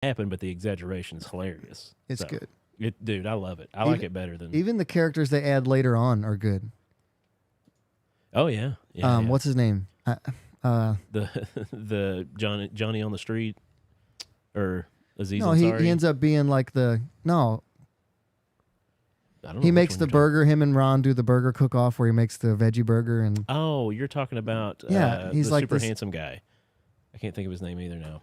happen, but the exaggeration is hilarious. It's good. Dude, I love it. I like it better than even the characters they add later on are good. Oh yeah. Yeah. What's his name? The Johnny on the street or Aziz No, Ansari. he ends up being like I don't know. He makes the burger. Him and Ron do the burger cook-off where he makes the veggie burger and. Oh, you're talking about he's the like super handsome guy. I can't think of his name either now.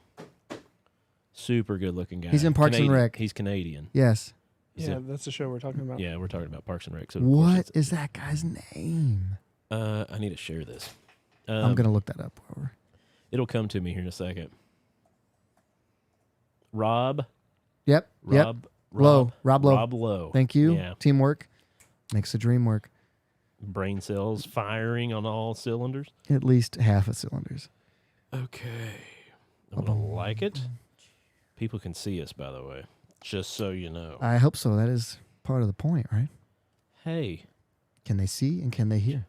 Super good looking guy. He's in Parks and Rec. He's Canadian. Yes. That's the show we're talking about. Yeah, we're talking about Parks and Rec. So what is that guy's name? I need to share this. I'm gonna look that up. It'll come to me here in a second. Rob. Yep. Lowe. Rob Lowe. Rob Lowe. Thank you. Yeah. Teamwork makes the dream work. Brain cells firing on all cylinders. At least half of cylinders. Okay. I'm gonna like it. People can see us, by the way. Just so you know. I hope so. That is part of the point, right? Hey. Can they see and can they hear?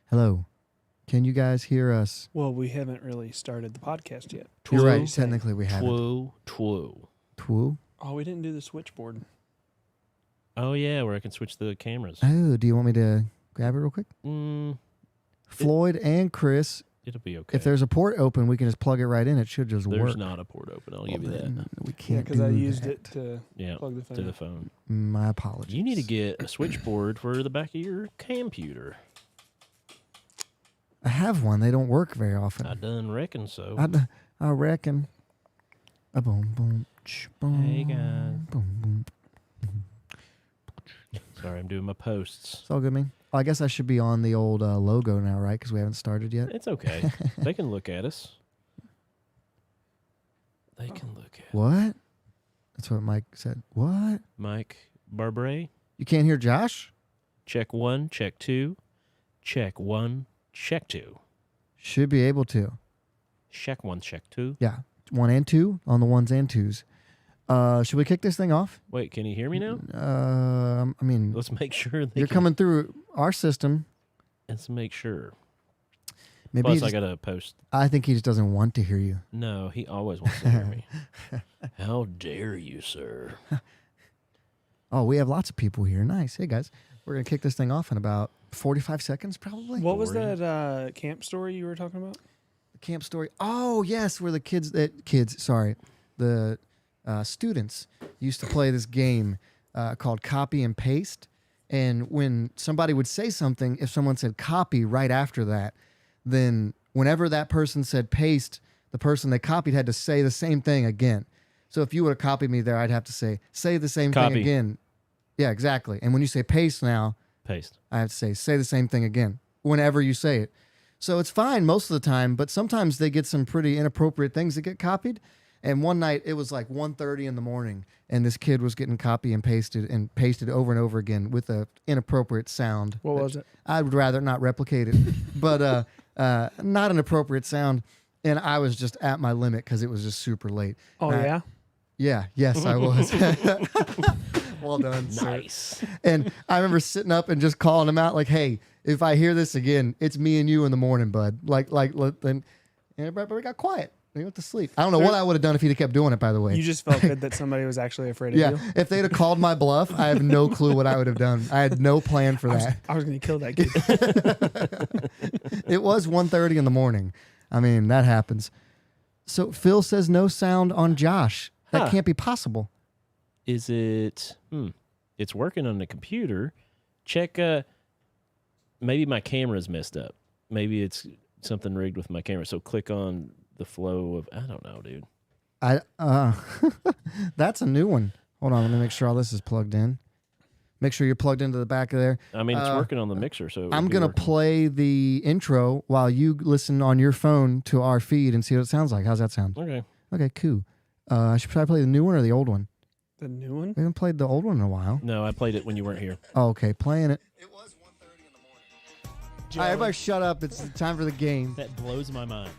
Hello. Can you guys hear us? Well, we haven't really started the podcast yet. You're right. Technically, we haven't. Twoo. Oh, we didn't do the switchboard. Oh, yeah, where I can switch the cameras. Oh, do you want me to grab it real quick? Floyd and Chris. It'll be okay. If there's a port open, we can just plug it right in. It should just work. There's not a port open. I'll give you that. We can't because I used it to plug the phone. To the phone. My apologies. You need to get a switchboard for the back of your computer. I have one. They don't work very often. I done reckon so. I reckon. Boom, boom, boom. Hey, guys. Boom, boom. Sorry, I'm doing my posts. It's all good, man. I guess I should be on the old logo now, right? Because we haven't started yet. It's okay. They can look at us. They can look at What? That's what Mike said. What? Mike Barbray. You can't hear Josh? Check 1, check 2. Check 1, check 2. Should be able to. Check 1, check 2. Yeah. 1 and 2 on the ones and twos. Should we kick this thing off? Wait, can you hear me now? I mean, Let's make sure you're coming through our system. Let's make sure. Maybe Plus, I got to post. I think he just doesn't want to hear you. No, he always wants to hear me. How dare you, sir? Oh, we have lots of people here. Nice. Hey, guys. We're going to kick this thing off in about 45 seconds, probably. What was that camp story you were talking about? The camp story. Oh, yes, where the the students used to play this game called copy and paste. And when somebody would say something, if someone said copy right after that, then whenever that person said paste, the person they copied had to say the same thing again. So if you would have copied me there, I'd have to say the same thing again. Yeah, exactly. And when you say paste now, I have to say the same thing again whenever you say it. So it's fine most of the time, but sometimes they get some pretty inappropriate things that get copied. And one night it was like 1:30 in the morning, and this kid was getting copy and pasted over and over again with a inappropriate sound. What was it? I would rather not replicate it, but not an appropriate sound. And I was just at my limit because it was just super late. Oh, yeah? Yeah. Yes, I was. Well done, nice. Sir. And I remember sitting up and just calling him out like, hey, if I hear this again, it's me and you in the morning, bud. And everybody got quiet. They went to sleep. I don't know what I would have done if he'd have kept doing it, by the way. You just felt good that somebody was actually afraid of you? Yeah. If they'd have called my bluff, I have no clue what I would have done. I had no plan for that. I was going to kill that kid. It was 1:30 in the morning. I mean, that happens. So Phil says no sound on Josh. That can't be possible. Is it? It's working on the computer. Check. Maybe my camera's messed up. Maybe it's something rigged with my camera. So click on the flow of. I don't know, dude. That's a new one. Hold on, let me make sure all this is plugged in. Make sure you're plugged into the back of there. I mean, it's working on the mixer, so I'm gonna play the intro while you listen on your phone to our feed and see what it sounds like. How's that sound? Okay. Okay, cool. I should probably play the new one or the old one. The new one? We haven't played the old one in a while. No, I played it when you weren't here. Oh, okay, playing it. It was 1:30 in the morning. All right, everybody shut up. It's time for the game. That blows my mind.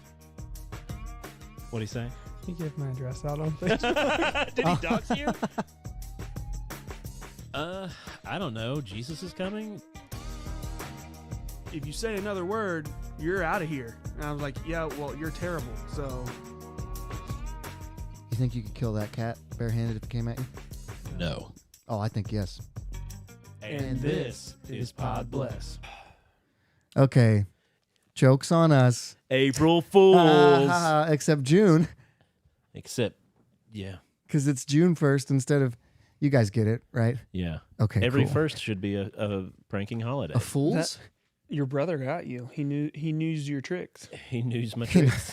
What'd he say? He gave my address out on Facebook. Did he dox you? I don't know. Jesus is coming? If you say another word, you're out of here. And I was like, yeah, well, you're terrible. So think you could kill that cat barehanded if it came at you? No. Oh, I think yes. And this is Podbless. Okay. Joke's on us. April Fools. Except June, Except, yeah. because it's June 1st instead of. You guys get it, right? Yeah. Okay. Every cool. first should be a pranking holiday. A fool's? Your brother got you. He knew your tricks. He knows my tricks.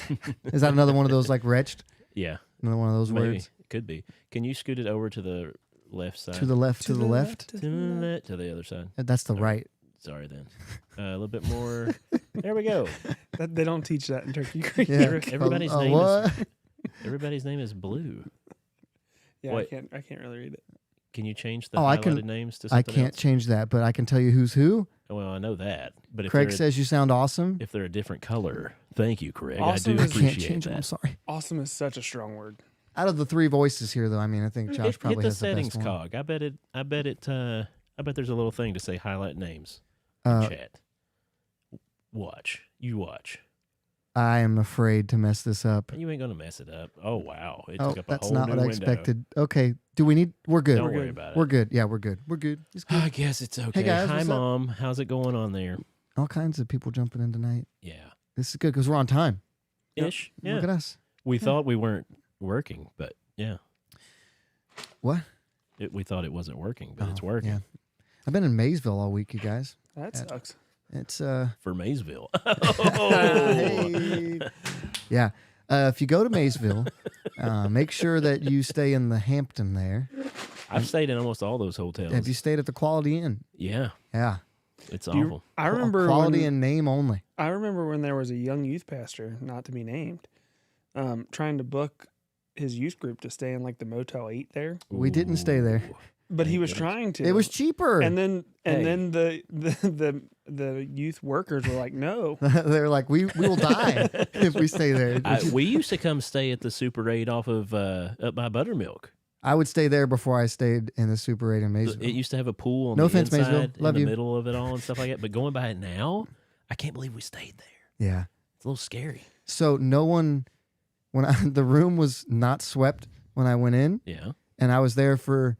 Is that another one of those like wretched? Yeah. Another one of those Maybe. words? It could be. Can you scoot it over to the left side? To the left, to the left. To the other side. That's the right. Sorry then. A little bit more. There we go. They don't teach that in Turkey Creek. Yeah. Everybody's name what? Everybody's name is Blue. Yeah, Wait. I can't really read it. Can you change the Oh, I highlighted can- names to I something can't else? change that, but I can tell you who's who. Well, I know that. But if Craig they're, says you sound awesome. if they're a different color, thank you, Craig. Awesome I do is- I can't appreciate change it. I'm that. sorry. Awesome is such a strong word. Out of the three voices here, though, I mean, I think Josh Hit probably the has the settings best one. cog. I bet there's a little thing to say highlight names. Uh, Chat. Watch. You watch. I am afraid to mess this up. You ain't gonna mess it up. Oh wow. It Oh, took up a that's whole not new what I window. expected. Okay, do we need? We're good. Don't worry about it. We're good. Yeah, we're good. We're good. It's good. I guess it's okay. guys, Hi what's up? Mom. How's it going on there? All kinds of people jumping in tonight. Yeah. This is good because we're on time. Ish. Yeah. Look at us. We thought we weren't working, but yeah. What? We thought it wasn't working, but it's Oh, working. Yeah. I've been in Maysville all week, you guys. That sucks. It's For Maysville. Hey. Yeah. If you go to Maysville, make sure that you stay in the Hampton there. I've stayed in almost all those hotels. Have you stayed at the Quality Inn? Yeah. Yeah. It's Do you- awful. I remember Quality when, and name only. I remember when there was a young youth pastor, not to be named, trying to book his youth group to stay in like the Motel 8 there. We didn't stay there. Ooh. But he Thank was goodness. trying to. It was cheaper. and then Hey. the youth workers were like, no. They're like, we will die if we stay there. We used to come stay at the Super 8 off of up by Buttermilk. I would stay there before I stayed in the Super 8 in Maysville. It used to have a pool on No the offense, inside, Maysville. Love in you. the middle of it all and stuff like that. But going by it now, I can't believe we stayed there. Yeah. It's a little scary. So no one, the room was not swept when I went in, Yeah. and I was there for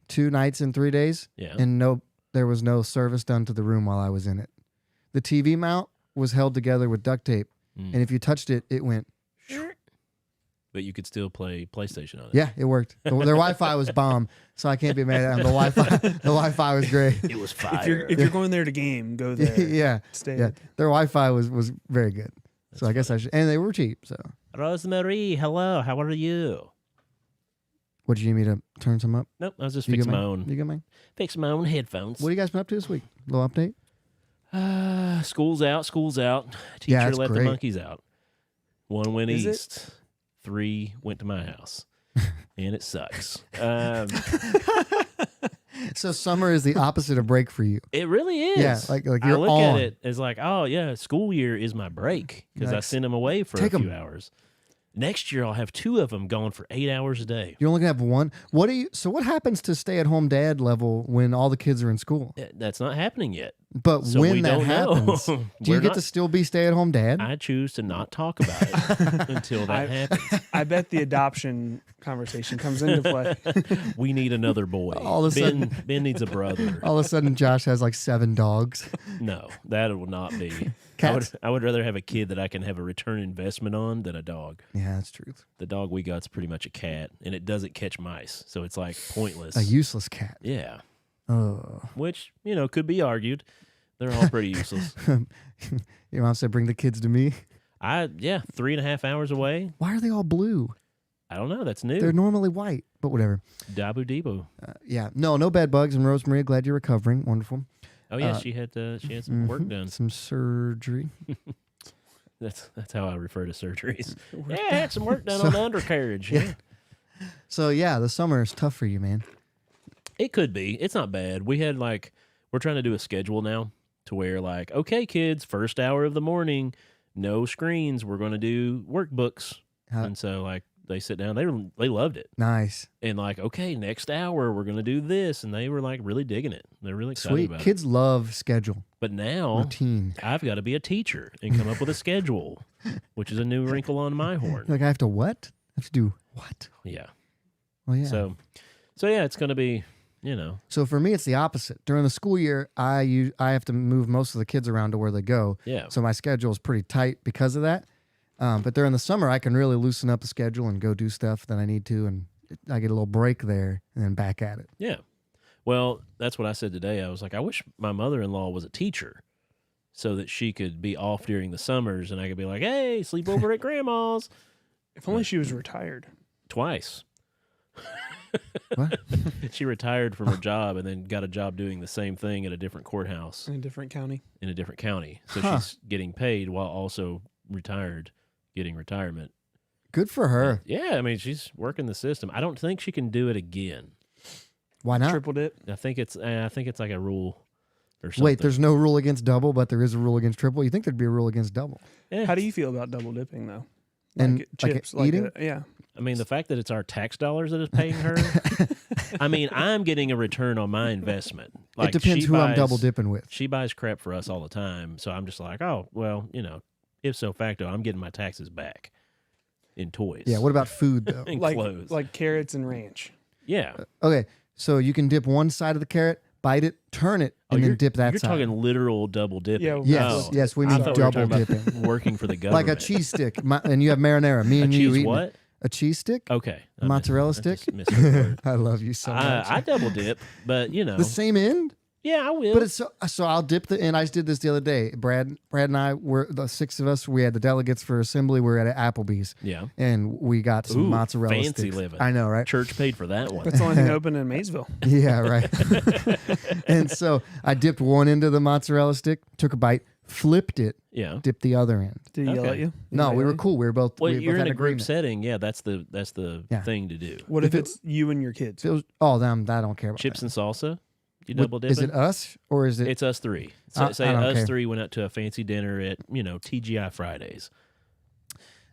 2 nights and 3 days, Yeah. and there was no service done to the room while I was in it. The TV mount was held together with duct tape, Mm. and if you touched it, it went. But you could still play PlayStation on it. Yeah, it worked. Their Wi-Fi was bomb, so I can't be mad at them. The Wi-Fi was great. It was fire. If you're going there to game, go there. Yeah, Stay. yeah. Their Wi-Fi was very good. So I guess I should, and they were cheap. So Rosemary, hello. How are you? what do you need me to turn some up? Nope, I was just You fixing got my mine? own. You got mine? Fix my own headphones. What have you guys been up to this week? Little update. School's out. School's out. Teacher Yeah, it's let the great. monkeys out. 1 went Is it? east. 3 went to my house, and it sucks. So summer is the opposite of break for you. It really is. Yeah, like I you're look on. at it as like, oh yeah, school year is my break because I Nice. send them away for Take a few 'em. hours. Next year I'll have 2 of them gone for 8 hours a day. You're only gonna have one. So what happens to stay-at-home dad level when all the kids are in school? That's not happening yet. But So when we that don't know. happens, do you We're get not- to still be stay-at-home dad? I choose to not talk about it until that happens. I bet the adoption conversation comes into play. We need another boy. All of a sudden- Ben needs a brother. All of a sudden, Josh has like 7 dogs. No, that will not be. Cats. I would rather have a kid that I can have a return investment on than a dog. Yeah, that's true. The dog we got's pretty much a cat, and it doesn't catch mice, so it's like pointless. A useless cat. Yeah, Oh. which could be argued. They're all pretty useless. Your mom said, "Bring the kids to me." 3.5 hours away. Why are they all blue? I don't know. That's new. They're normally white, but whatever. Dabu Debo. Yeah, no bed bugs. And Rosemary, glad you're recovering. Wonderful. Oh yeah, Uh, she had some work Mhm. done. Some surgery. That's how I refer to surgeries. Yeah, I had some work done on the undercarriage. Yeah. So yeah, the summer is tough for you, man. It could be. It's not bad. We're trying to do a schedule now to where okay, kids, first hour of the morning, no screens. We're going to do workbooks. How- And so they sit down. They loved it. Nice, And okay, next hour we're going to do this. And they were really digging it. They're really excited sweet. about it. Kids love schedule, But now routine. I've got to be a teacher and come up with a schedule, which is a new wrinkle on my horn. Like I have to what? have to do what? Yeah. Well, yeah. So yeah, it's going to be, So for me, it's the opposite. During the school year, I have to move most of the kids around to where they go. yeah. So my schedule is pretty tight because of that. But during the summer, I can really loosen up the schedule and go do stuff that I need to, and I get a little break there and then back at it. Yeah. Well, that's what I said today. I was like, I wish my mother-in-law was a teacher so that she could be off during the summers and I could be like, hey, sleep over at grandma's. If only she was retired. Twice. What? She retired from her job and then got a job doing the same thing at a different courthouse In a different county. in a different county. So Huh. she's getting paid while also retired, getting retirement. Good for her. Yeah, I mean, she's working the system. I don't think she can do it again. Why not? Triple dip. I think it's like a rule or something. Wait, there's no rule against double, but there is a rule against triple. You think there'd be a rule against double? Eh, How do you feel about double dipping though? And, Like like, chips, eating? yeah. I mean, the fact that it's our tax dollars that is paying her. I mean, I'm getting a return on my investment. Like, it depends she who I'm buys- double dipping with. She buys crap for us all the time, so I'm just like, oh, well, if so facto, I'm getting my taxes back in toys. Yeah. What about food though? and Like clothes. like carrots and ranch. Yeah. Okay, so you can dip one side of the carrot, bite it, turn it, and then you're- dip that You're side. talking literal double dipping. Yeah, Yes, Oh, yes, we I mean thought we were double talking about dipping. working for the government. Like a cheese stick, and you have marinara. Me A and you cheese eating what? it. A cheese stick? Okay. I Mozzarella missed- I stick? just missed the word. I love you so much. I double dip, but the same end? yeah, I will. But it's so I'll dip the end. I just did this the other day. Brad and I were the six of us. We had the delegates for assembly. We were at Applebee's, yeah. and we got some Ooh, mozzarella fancy sticks. living. I know, right? Church paid for that one. That's the only thing open in Maysville. Yeah, right. And so I dipped one end of the mozzarella stick, took a bite, flipped it, Yeah. dipped the other end. Did he yell Okay. at you? No, Did he we yell were at you? cool. We were both. Well, we you're both in had a group agreement. setting. Yeah, that's the Yeah. thing to do. What If if it- it's you and your kids? It was, oh, damn, I don't care about Chips that. and salsa. You What- double dip Is it us or is it? It's us three. So, I say don't us care. three went out to a fancy dinner at TGI Fridays.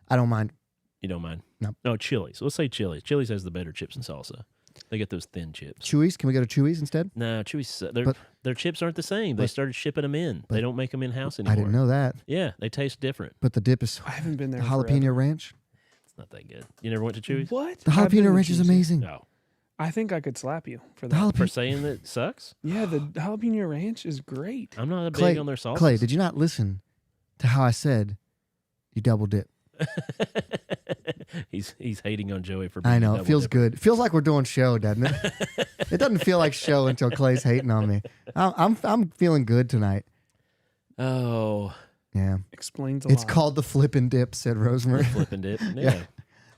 I don't mind. You don't mind? No. No, Chili's. Let's say Chili's. Chili's has the better chips and salsa. They get those thin chips. Chewy's? Can we go to Chewy's instead? No, Chewy's. But- Their chips aren't the same. They but- started shipping them in. They don't make them in house I anymore. didn't know that. Yeah, they taste different. But the dip is I haven't been there. the in jalapeno forever. ranch. It's not that good. You never went to Chewy's? What? The I've been jalapeno to ranch is Chewy's. amazing. No. I think I could slap you for The that. For jalapeno. saying that it sucks? Yeah, the jalapeno ranch is great. I'm not Clay, big on their sauce. Clay, did you not listen to how I said you double dip? he's hating on Joey for being I a know. It double feels dipper. good. It feels like we're doing show, doesn't it? It doesn't feel like show until Clay's hating on me. I'm feeling good tonight. Oh, Yeah. Explains a It's lot. called the flip and dip, said Rosemary. flipping dip. Yeah. Yeah.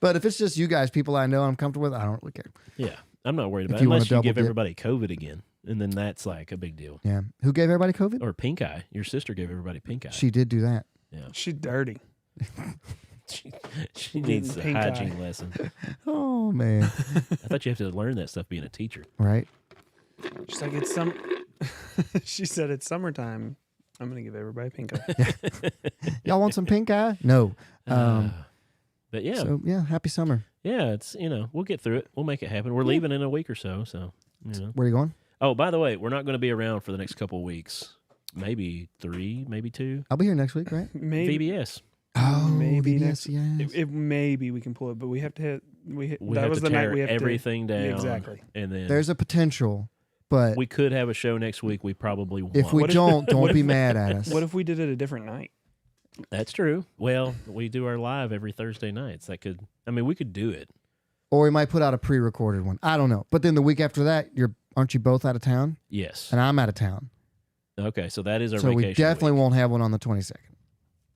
But if it's just you guys, people I know I'm comfortable with, I don't really care. Yeah. I'm not worried If about it you wanna unless you double give dip. everybody COVID again. And then that's like a big deal. Yeah. Who gave everybody COVID? Or pink eye. Your sister gave everybody pink eye. She did do that. She's dirty. She needs a pink eye. hygiene lesson. Oh, man. I thought you have to learn that stuff being a teacher. Right? She's like, it's some. She said it's summertime. I'm gonna give everybody pink eye. Y'all want some pink eye? No. But yeah, So, yeah, happy summer. yeah, it's we'll get through it. We'll make it happen. We're leaving in a week or so. Where are you going? Oh, by the way, we're not going to be around for the next couple of weeks. Maybe 3, maybe 2. I'll be here next week, right? Maybe VBS. Oh, maybe yes, next. yes. It maybe we can pull it, but we have to hit. We that have was to the tear night we have everything to, down. Exactly. And then There's a potential, but we could have a show next week. We probably won't. if we What if- don't what be if- mad at us. What if we did it a different night? That's true. Well, we do our live every Thursday nights. That could. I mean, we could do it. Or we might put out a pre-recorded one. I don't know. But then the week after that, aren't you both out of town? Yes. And I'm out of town. Okay, so that is our So vacation. we definitely week. won't have one on the 22nd.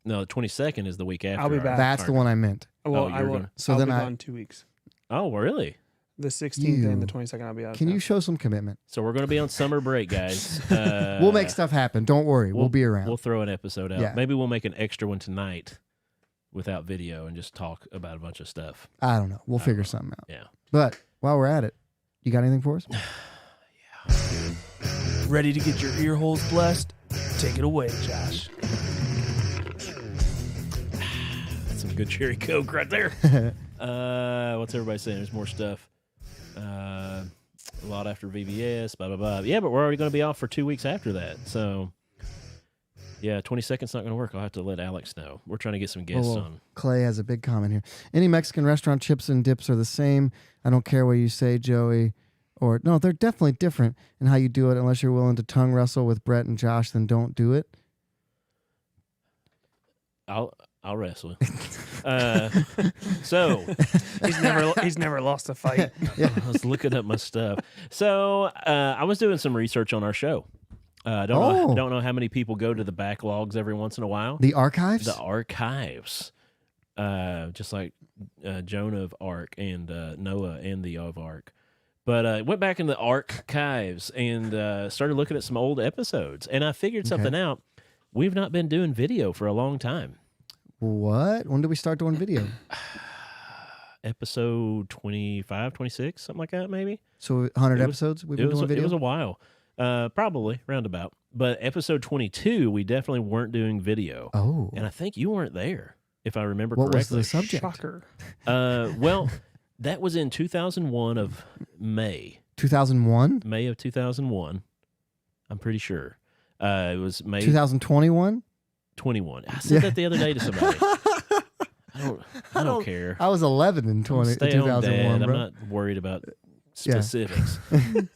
No, the 22nd is the week after. I'll be our- back. That's the our- one I meant. Well, Oh, I you're will. gonna- So I'll then be I- gone 2 weeks. Oh, really? The 16th and the You- 22nd, I'll be out. of Can town. you show some commitment? So we're going to be on summer break, guys. We'll make stuff happen. Don't worry. We'll be around. We'll throw an episode out. Yeah. Maybe we'll make an extra one tonight without video and just talk about a bunch of stuff. I don't know. We'll I figure don't something out. Yeah. But while we're at it, you got anything for us? Ready to get your ear holes blessed? Take it away, Josh. That's some good cherry coke right there. What's everybody saying? There's more stuff. A lot after VBS, blah, blah, blah. Yeah, but we're already going to be off for 2 weeks after that. So, Yeah, 20 seconds not going to work. I'll have to let Alex know. We're trying to get some guests Whoa. on. Clay has a big comment here. Any Mexican restaurant chips and dips are the same. I don't care what you say, Joey. Or no, they're definitely different in how you do it. Unless you're willing to tongue wrestle with Brett and Josh, then don't do it. I'll wrestle. So He's never lost a fight. I was looking up my stuff. So I was doing some research on our show. Don't know how many people go to the backlogs every once in a while. The archives? The archives. Just like Jonah of Ark and Noah and the of Ark. But went back in the archives and started looking at some old episodes. And I figured something out. We've not been doing video for a long time. What? When did we start doing video? Episode 25, 26, something like that, maybe. So 100 episodes we've been doing video? It was a while. Probably, roundabout. But episode 22, we definitely weren't doing video. Oh. And I think you weren't there, if I remember what correctly. What was the subject? Shocker. Well, that was in 2001 of May. 2001? May of 2001. I'm pretty sure. It was May 2021? 21. I said that the other day to somebody. I don't care. I was 11 in 2001, Dad. bro. I'm not worried about specifics.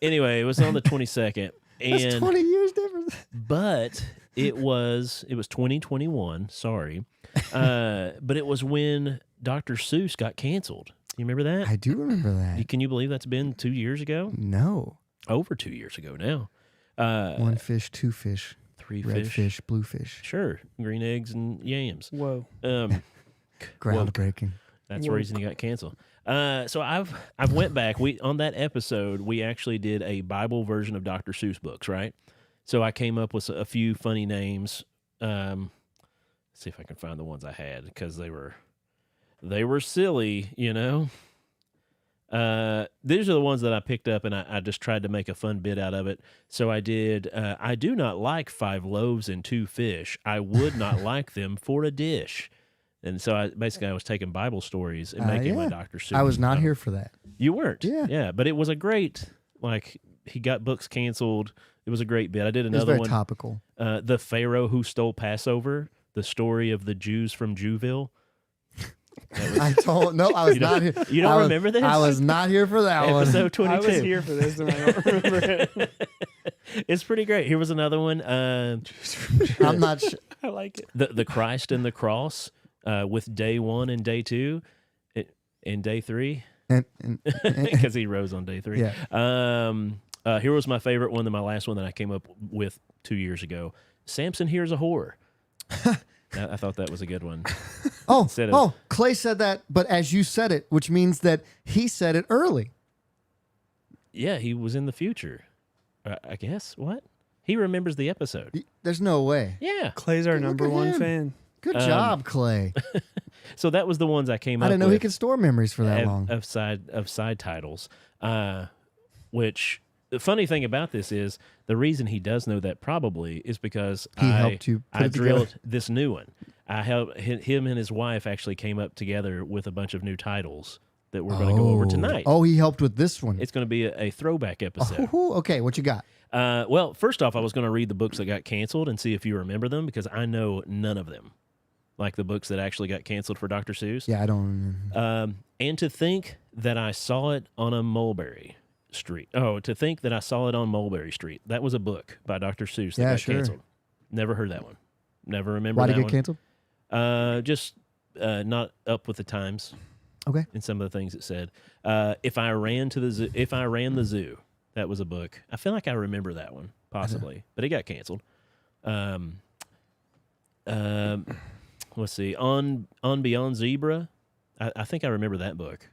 Anyway, it was on the 22nd. And, that's 20 years difference. But it was 2021, sorry. But it was when Dr. Seuss got canceled. You remember that? I do remember that. Can you believe that's been 2 years ago? No. Over 2 years ago now. One fish, two fish. Three red fish, blue fish. Sure. Green eggs and yams. Whoa. Groundbreaking. That's the reason he got canceled. So I've went back. On that episode, we actually did a Bible version of Dr. Seuss books, right? So I came up with a few funny names. Let's see if I can find the ones I had because they were silly, you know. These are the ones that I picked up, and I just tried to make a fun bit out of it. So I did. I do not like 5 loaves and 2 fish. I would not like them for a dish. And so I was taking Bible stories and making my Dr. Seuss. I was not here for that. You weren't. Yeah. But it was a great, he got books canceled. It was a great bit. I did another very one. Topical. The Pharaoh Who Stole Passover, the story of the Jews from Jewville. I was not here. You don't remember this? I was not here for that one. Episode 22. I was here for this and I don't remember it. It's pretty great. Here was another one. I'm not sure. I like it. The Christ and the Cross with day 1 and day 2 and day 3. Because he rose on day 3. Yeah. Here was my favorite one, my last one that I came up with 2 years ago. Samson hears a whore. I thought that was a good one. Clay said that, but as you said it, which means that he said it early. Yeah, he was in the future. I guess. What? He remembers the episode. There's no way. Yeah. Clay's our number one fan. Good job, Clay. So that was the ones I came up with. I didn't know he could store memories for that long. Of side titles. Which the funny thing about this is the reason he does know that probably is because he helped you put it drilled together. this new one. I helped him and his wife actually came up together with a bunch of new titles that we're going to go over tonight. Oh, he helped with this one. It's going to be a throwback episode. Okay, what you got? Well, first off, I was going to read the books that got canceled and see if you remember them because I know none of them. Like the books that actually got canceled for Dr. Seuss. Yeah, I don't. And to think that I saw it on a Mulberry Street. Oh, to think that I saw it on Mulberry Street. That was a book by Dr. Seuss that got canceled. Never heard that one. Never remember that one. Why did it get canceled? Just not up with the times. Okay. In some of the things it said. If I ran the zoo, that was a book. I feel like I remember that one possibly, but it got canceled. Let's see. On Beyond Zebra, I think I remember that book,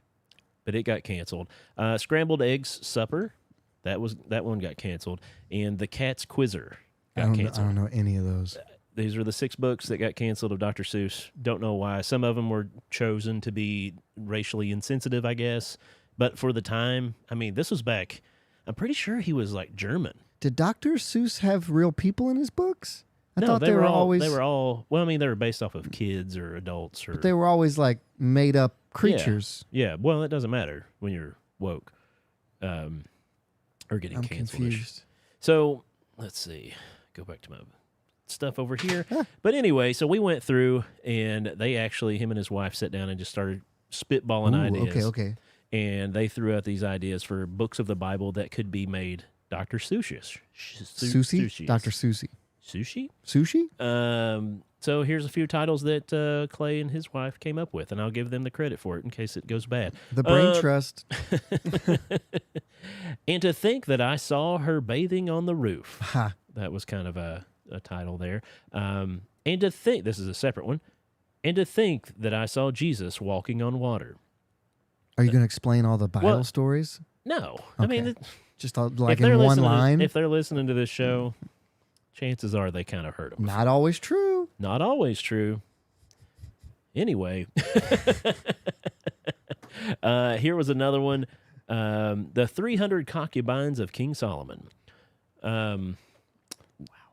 but it got canceled. Scrambled Eggs Supper, that one got canceled, and The Cat's Quizzer got canceled. I don't know any of those. These are the 6 books that got canceled of Dr. Seuss. Don't know why. Some of them were chosen to be racially insensitive, I guess. But for the time, I mean, this was back. I'm pretty sure he was like German. Did Dr. Seuss have real people in his books? I No, thought they were always. They were all. Well, I mean, they were based off of kids or adults, or But they were always like made up creatures. Yeah. Well, it doesn't matter when you're woke, or getting I'm canceled. confused. So let's see. Go back to my stuff over here. But anyway, so we went through, and him and his wife sat down and just started spitballing ideas. Okay. And they threw out these ideas for books of the Bible that could be made Dr. Seussish. Sushi? Dr. Sushi. Sushi? Sushi? So here's a few titles that Clay and his wife came up with, and I'll give them the credit for it in case it goes bad. The Brain Trust. And to think that I saw her bathing on the roof. Ha. That was kind of a title there. And to think, this is a separate one, and to think that I saw Jesus walking on water. Are you going to explain all the Bible stories? No. I mean, just like in one line? If they're listening to this show, chances are they kind of heard them. Not always true. Not always true. Anyway, here was another one. The 300 Concubines of King Solomon.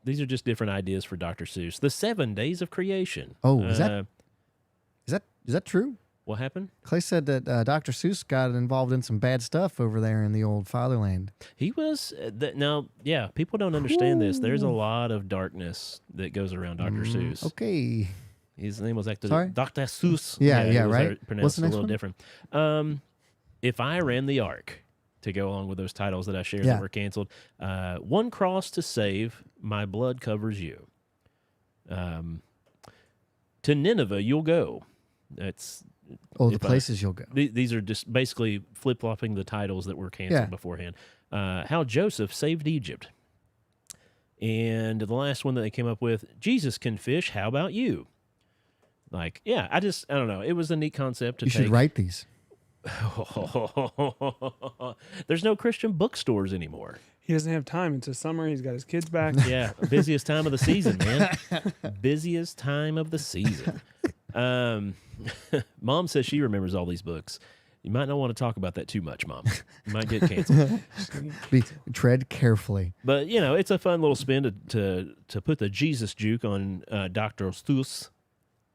These are just different ideas for Dr. Seuss. The 7 Days of Creation. Oh, is that true? What happened? Clay said that Dr. Seuss got involved in some bad stuff over there in the old fatherland. He was now, yeah. People don't understand this. There's a lot of darkness that goes around Dr. Seuss. Okay. His name was Dr. Seuss. Yeah, it was right. Pronounced What's the a next little one? different. If I Ran the Ark, to go along with those titles that I shared that were canceled. One cross to save, my blood covers you. To Nineveh you'll go. That's the places you'll go. These are just basically flip-flopping the titles that were canceled beforehand. How Joseph saved Egypt. And the last one that they came up with, Jesus can fish, how about you? Like, yeah, I don't know. It was a neat concept to You should write these. There's no Christian bookstores anymore. He doesn't have time. It's a summer. He's got his kids back. Yeah, busiest time of the season, man. Busiest time of the season. Mom says she remembers all these books. You might not want to talk about that too much, Mom. You might get canceled. Tread carefully. But, it's a fun little spin to put the Jesus juke on Dr. Seuss.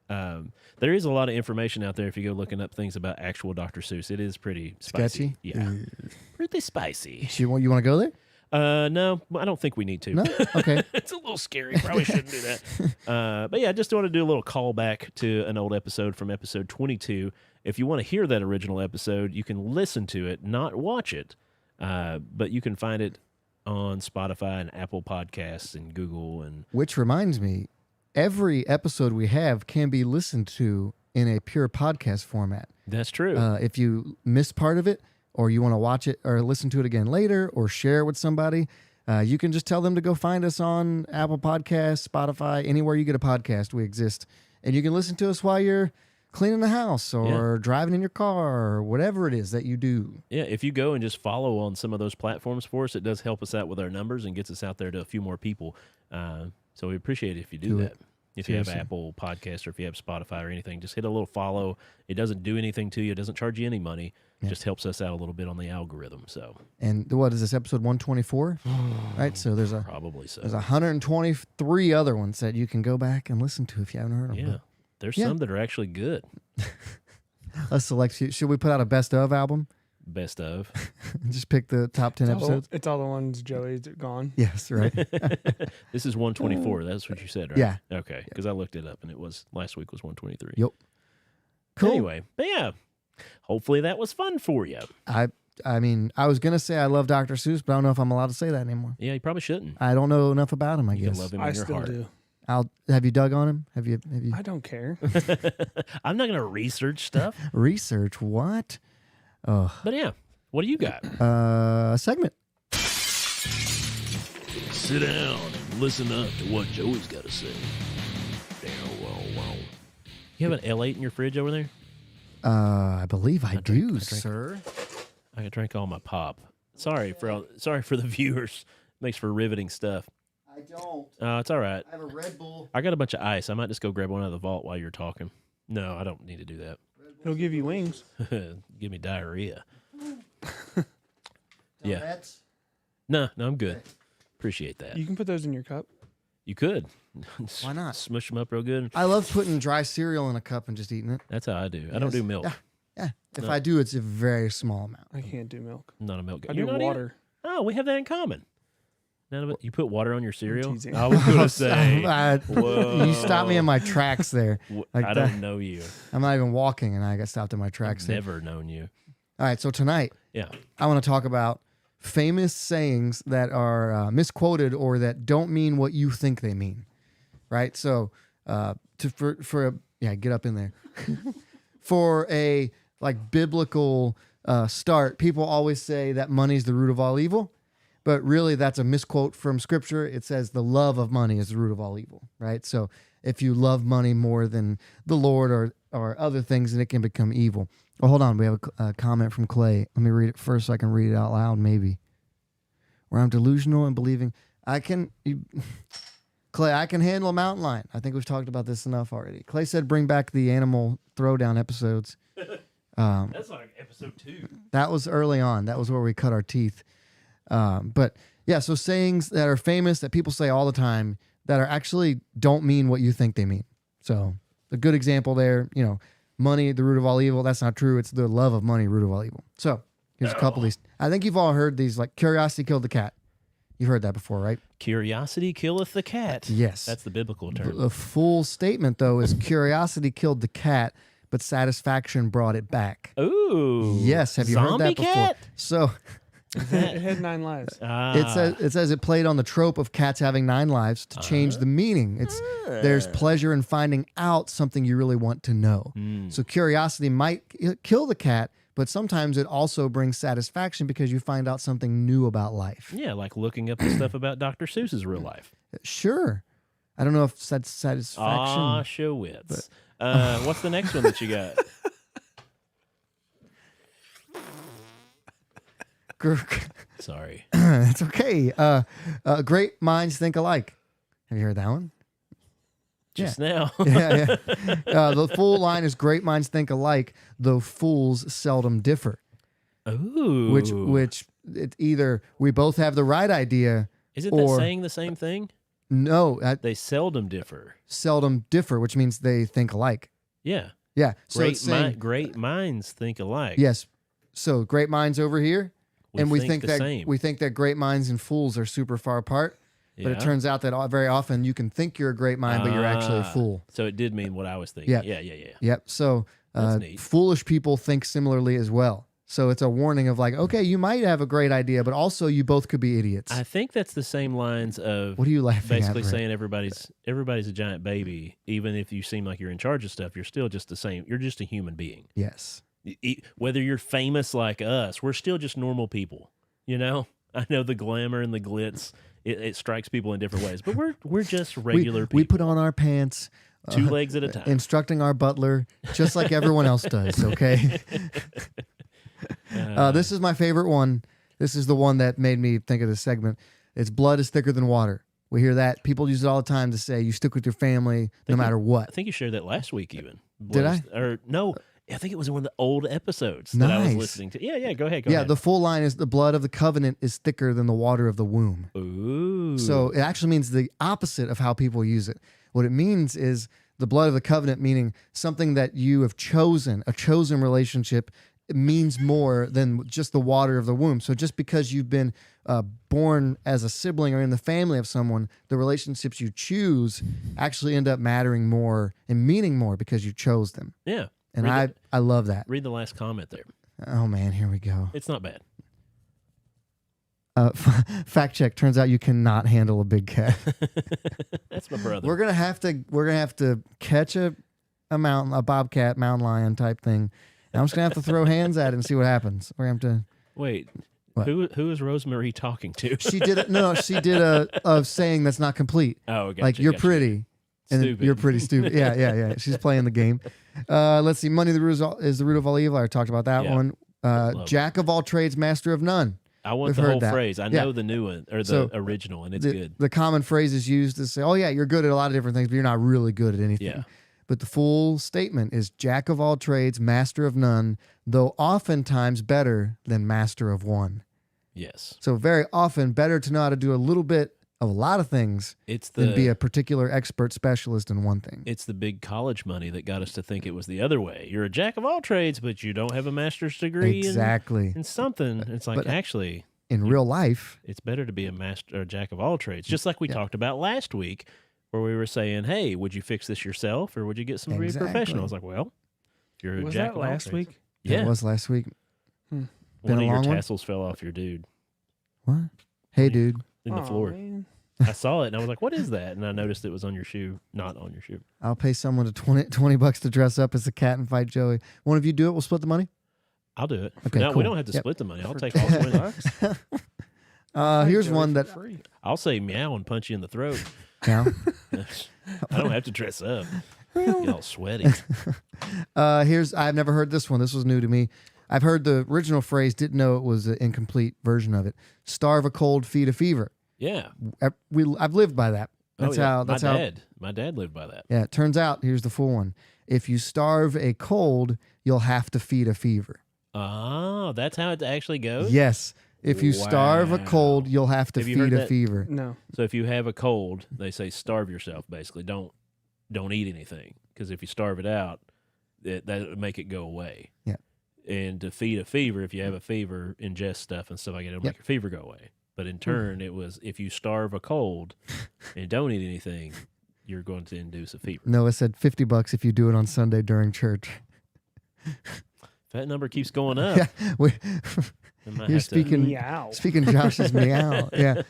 There is a lot of information out there if you go looking up things about actual Dr. Seuss. It is pretty spicy. Sketchy? Yeah. Pretty spicy. You want to go there? No, I don't think we need to. No? Okay. It's a little scary. Probably shouldn't do that. But yeah, I just want to do a little callback to an old episode from episode 22. If you want to hear that original episode, you can listen to it, not watch it. But you can find it on Spotify and Apple Podcasts and Google. Which reminds me, every episode we have can be listened to in a pure podcast format. That's true. If you missed part of it, or you want to watch it or listen to it again later, or share it with somebody, you can just tell them to go find us on Apple Podcasts, Spotify, anywhere you get a podcast, we exist. And you can listen to us while you're cleaning the house or driving in your car or whatever it is that you do. Yeah, if you go and just follow on some of those platforms for us, it does help us out with our numbers and gets us out there to a few more people. So we appreciate it if you do that. If you have Apple Podcasts or if you have Spotify or anything, just hit a little follow. It doesn't do anything to you. It doesn't charge you any money. It just helps us out a little bit on the algorithm. So, and what is this, episode 124? Right, so there's probably so. There's 123 other ones that you can go back and listen to if you haven't heard them. Yeah, there's some that are actually good. Let's select. Should we put out a best of album? Best of. Just pick the top 10 episodes. It's all the ones Joey's gone. Yes, right. This is 124. That's what you said, right? Yeah. Okay, because I looked it up and it was last week was 123. Yep. Cool. Anyway, but yeah, hopefully that was fun for you. I mean, I was gonna say I love Dr. Seuss, but I don't know if I'm allowed to say that anymore. Yeah, you probably shouldn't. I don't know enough about him. I You guess. can love him I in your still heart. do. Have you dug on him? Have you? I don't care. I'm not going to research stuff. Research what? Oh, But yeah, what do you got? a segment. Sit down and listen up to what Joey's got to say. You have an L8 in your fridge over there? I believe I do, drink. sir. I could drink all my pop. Sorry for the viewers. Makes for riveting stuff. I don't. It's all right. I have a Red Bull. I got a bunch of ice. I might just go grab one out of the vault while you're talking. No, I don't need to do that. He'll give you wings. Give me diarrhea. Donuts. No, I'm good. Appreciate that. You can put those in your cup. You could. Why not? Smush them up real good. I love putting dry cereal in a cup and just eating it. That's how I do. I don't do milk. Yeah. If No. I do, it's a very small amount. I can't do milk. I'm not a milk guy. I You're do not water. either? Oh, we have that in common. None of it. You put water on your cereal? teasing. I was gonna say. Whoa. You stopped me in my tracks there. Like I that. don't know you. I'm not even walking, and I got stopped in my tracks I've there. never known you. All right, so tonight, Yeah. I want to talk about famous sayings that are misquoted or that don't mean what you think they mean. Right? So, get up in there. For a like biblical start, people always say that money's the root of all evil, but really that's a misquote from Scripture. It says the love of money is the root of all evil. Right? So, if you love money more than the Lord or other things, then it can become evil. Oh, hold on. We have a comment from Clay. Let me read it first so I can read it out loud, maybe. Where I'm delusional and believing. Clay, I can handle a mountain lion. I think we've talked about this enough already. Clay said bring back the animal throwdown episodes. That's like episode 2. That was early on. That was where we cut our teeth. But yeah, so sayings that are famous that people say all the time that are actually don't mean what you think they mean. So a good example there, money, the root of all evil. That's not true. It's the love of money, root of all evil. So here's a couple of these. I think you've all heard these, like curiosity killed the cat. You've heard that before, right? Curiosity killeth the cat. Yes. That's the biblical term. The full statement, though, is curiosity killed the cat, but satisfaction brought it back. Ooh. Yes. Have you heard that before? Cat? So It had 9 lives. it says it played on the trope of cats having 9 lives to change the meaning. There's pleasure in finding out something you really want to know. So curiosity might kill the cat, but sometimes it also brings satisfaction because you find out something new about life. Yeah, like looking up the stuff about Dr. Seuss's real life. Sure. I don't know if that's satisfaction. Auschwitz. What's the next one that you got? Sorry. It's okay. Great minds think alike. Have you heard that one? Just now. Yeah. The full line is great minds think alike, though fools seldom differ. Ooh. Which it's either we both have the right idea. Isn't that saying the same thing? No. They seldom differ. Seldom differ, which means they think alike. Yeah. Yeah. So it's saying, great minds think alike. yes. So great minds over here. We think the that same. we think that great minds and fools are super far apart. But it turns out that very often you can think you're a great mind, but you're actually a fool. So it did mean what I was thinking. Yeah. Yeah. Yep. So That's neat. foolish people think similarly as well. So it's a warning of like, okay, you might have a great idea, but also you both could be idiots. I think that's the same lines of What are you laughing basically at, Brett? saying everybody's a giant baby. Even if you seem like you're in charge of stuff, you're still just the same. You're just a human being. Yes. Whether you're famous like us, we're still just normal people. I know the glamour and the glitz, it strikes people in different ways, but we're just regular people. We put on our pants. 2 legs at a time. Instructing our butler, just like everyone else does, okay? This is my favorite one. This is the one that made me think of this segment. It's blood is thicker than water. We hear that. People use it all the time to say you stick with your family no matter what. I think you shared that last week even. Did I? Or no, I think it was in one of the old episodes that I was listening to. Yeah, go ahead. Go ahead. The full line is the blood of the covenant is thicker than the water of the womb. Ooh. So it actually means the opposite of how people use it. What it means is the blood of the covenant, meaning something that you have chosen, a chosen relationship, it means more than just the water of the womb. So just because you've been born as a sibling or in the family of someone, the relationships you choose actually end up mattering more and meaning more because you chose them. Yeah. And I love that. Read the last comment there. Oh, man, here we go. It's not bad. Fact check. Turns out you cannot handle a big cat. That's my brother. We're gonna have to catch a bobcat, mountain lion type thing. And I'm just gonna have to throw hands at it and see what happens. We're gonna have to. Wait. What? Who is Rosemary talking to? She did it. No, she did a saying that's not complete. Oh, gotcha, like you're pretty. And stupid. you're pretty stupid. Yeah. She's playing the game. Let's see. Money is the root of all evil. I talked about that one. Jack of all trades, master of none. I want We've the heard whole that. phrase. I know the new one or the original, and it's good. The common phrase is used to say, "Oh yeah, you're good at a lot of different things, but you're not really good at anything." Yeah. But the full statement is jack of all trades, master of none, though oftentimes better than master of one. Yes. So very often better to know how to do a little bit of a lot of things than be a particular expert specialist in one thing. It's the big college money that got us to think it was the other way. You're a jack of all trades, but you don't have a master's degree Exactly. in something. It's like, But actually, in real life, It's better to be a master or jack of all trades, just like we talked about last week, where we were saying, "Hey, would you fix this yourself, or would you get somebody professional?" I was like, "Well, you're a Was jack that of all last trades." week? Yeah, it was last week. one Been of a your long one? tassels fell off your dude What? Hey, dude, in the Aw, floor. man. I saw it and I was like, "What is that?" And I noticed it was on your shoe, not on your shoe. I'll pay someone to $20 to dress up as a cat and fight Joey. One of you do it. We'll split the money. I'll do it. Okay, no, we cool. don't have to Yep. split the money. I'll For take all the $20? winnings. Fight Here's Joey one for that free. I'll say meow and punch you in the throat. now. I don't have to dress up. Get all sweaty. I've never heard this one. This was new to me. I've heard the original phrase, didn't know it was an incomplete version of it. Starve a cold, feed a fever. Yeah. I've lived by that. That's how. That's my how. dad. My dad lived by that. Yeah. It turns out, here's the full one. If you starve a cold, you'll have to feed a fever. Oh, that's how it actually goes? Yes. If you starve a Wow. cold, you'll have to Have you heard feed a that? fever. No. So if you have a cold, they say starve yourself, basically. Don't eat anything. Because if you starve it out, that would make it go away. Yeah. And to feed a fever, if you have a fever, ingest stuff and stuff like that, it'll Yep. make your fever go away. But in turn, it was if you starve a cold and don't eat anything, you're going to induce a fever. Noah said $50 if you do it on Sunday during church. If that number keeps going up, Yeah. We, I might You're have to- speaking- Meow. speaking Josh's meow. Yeah.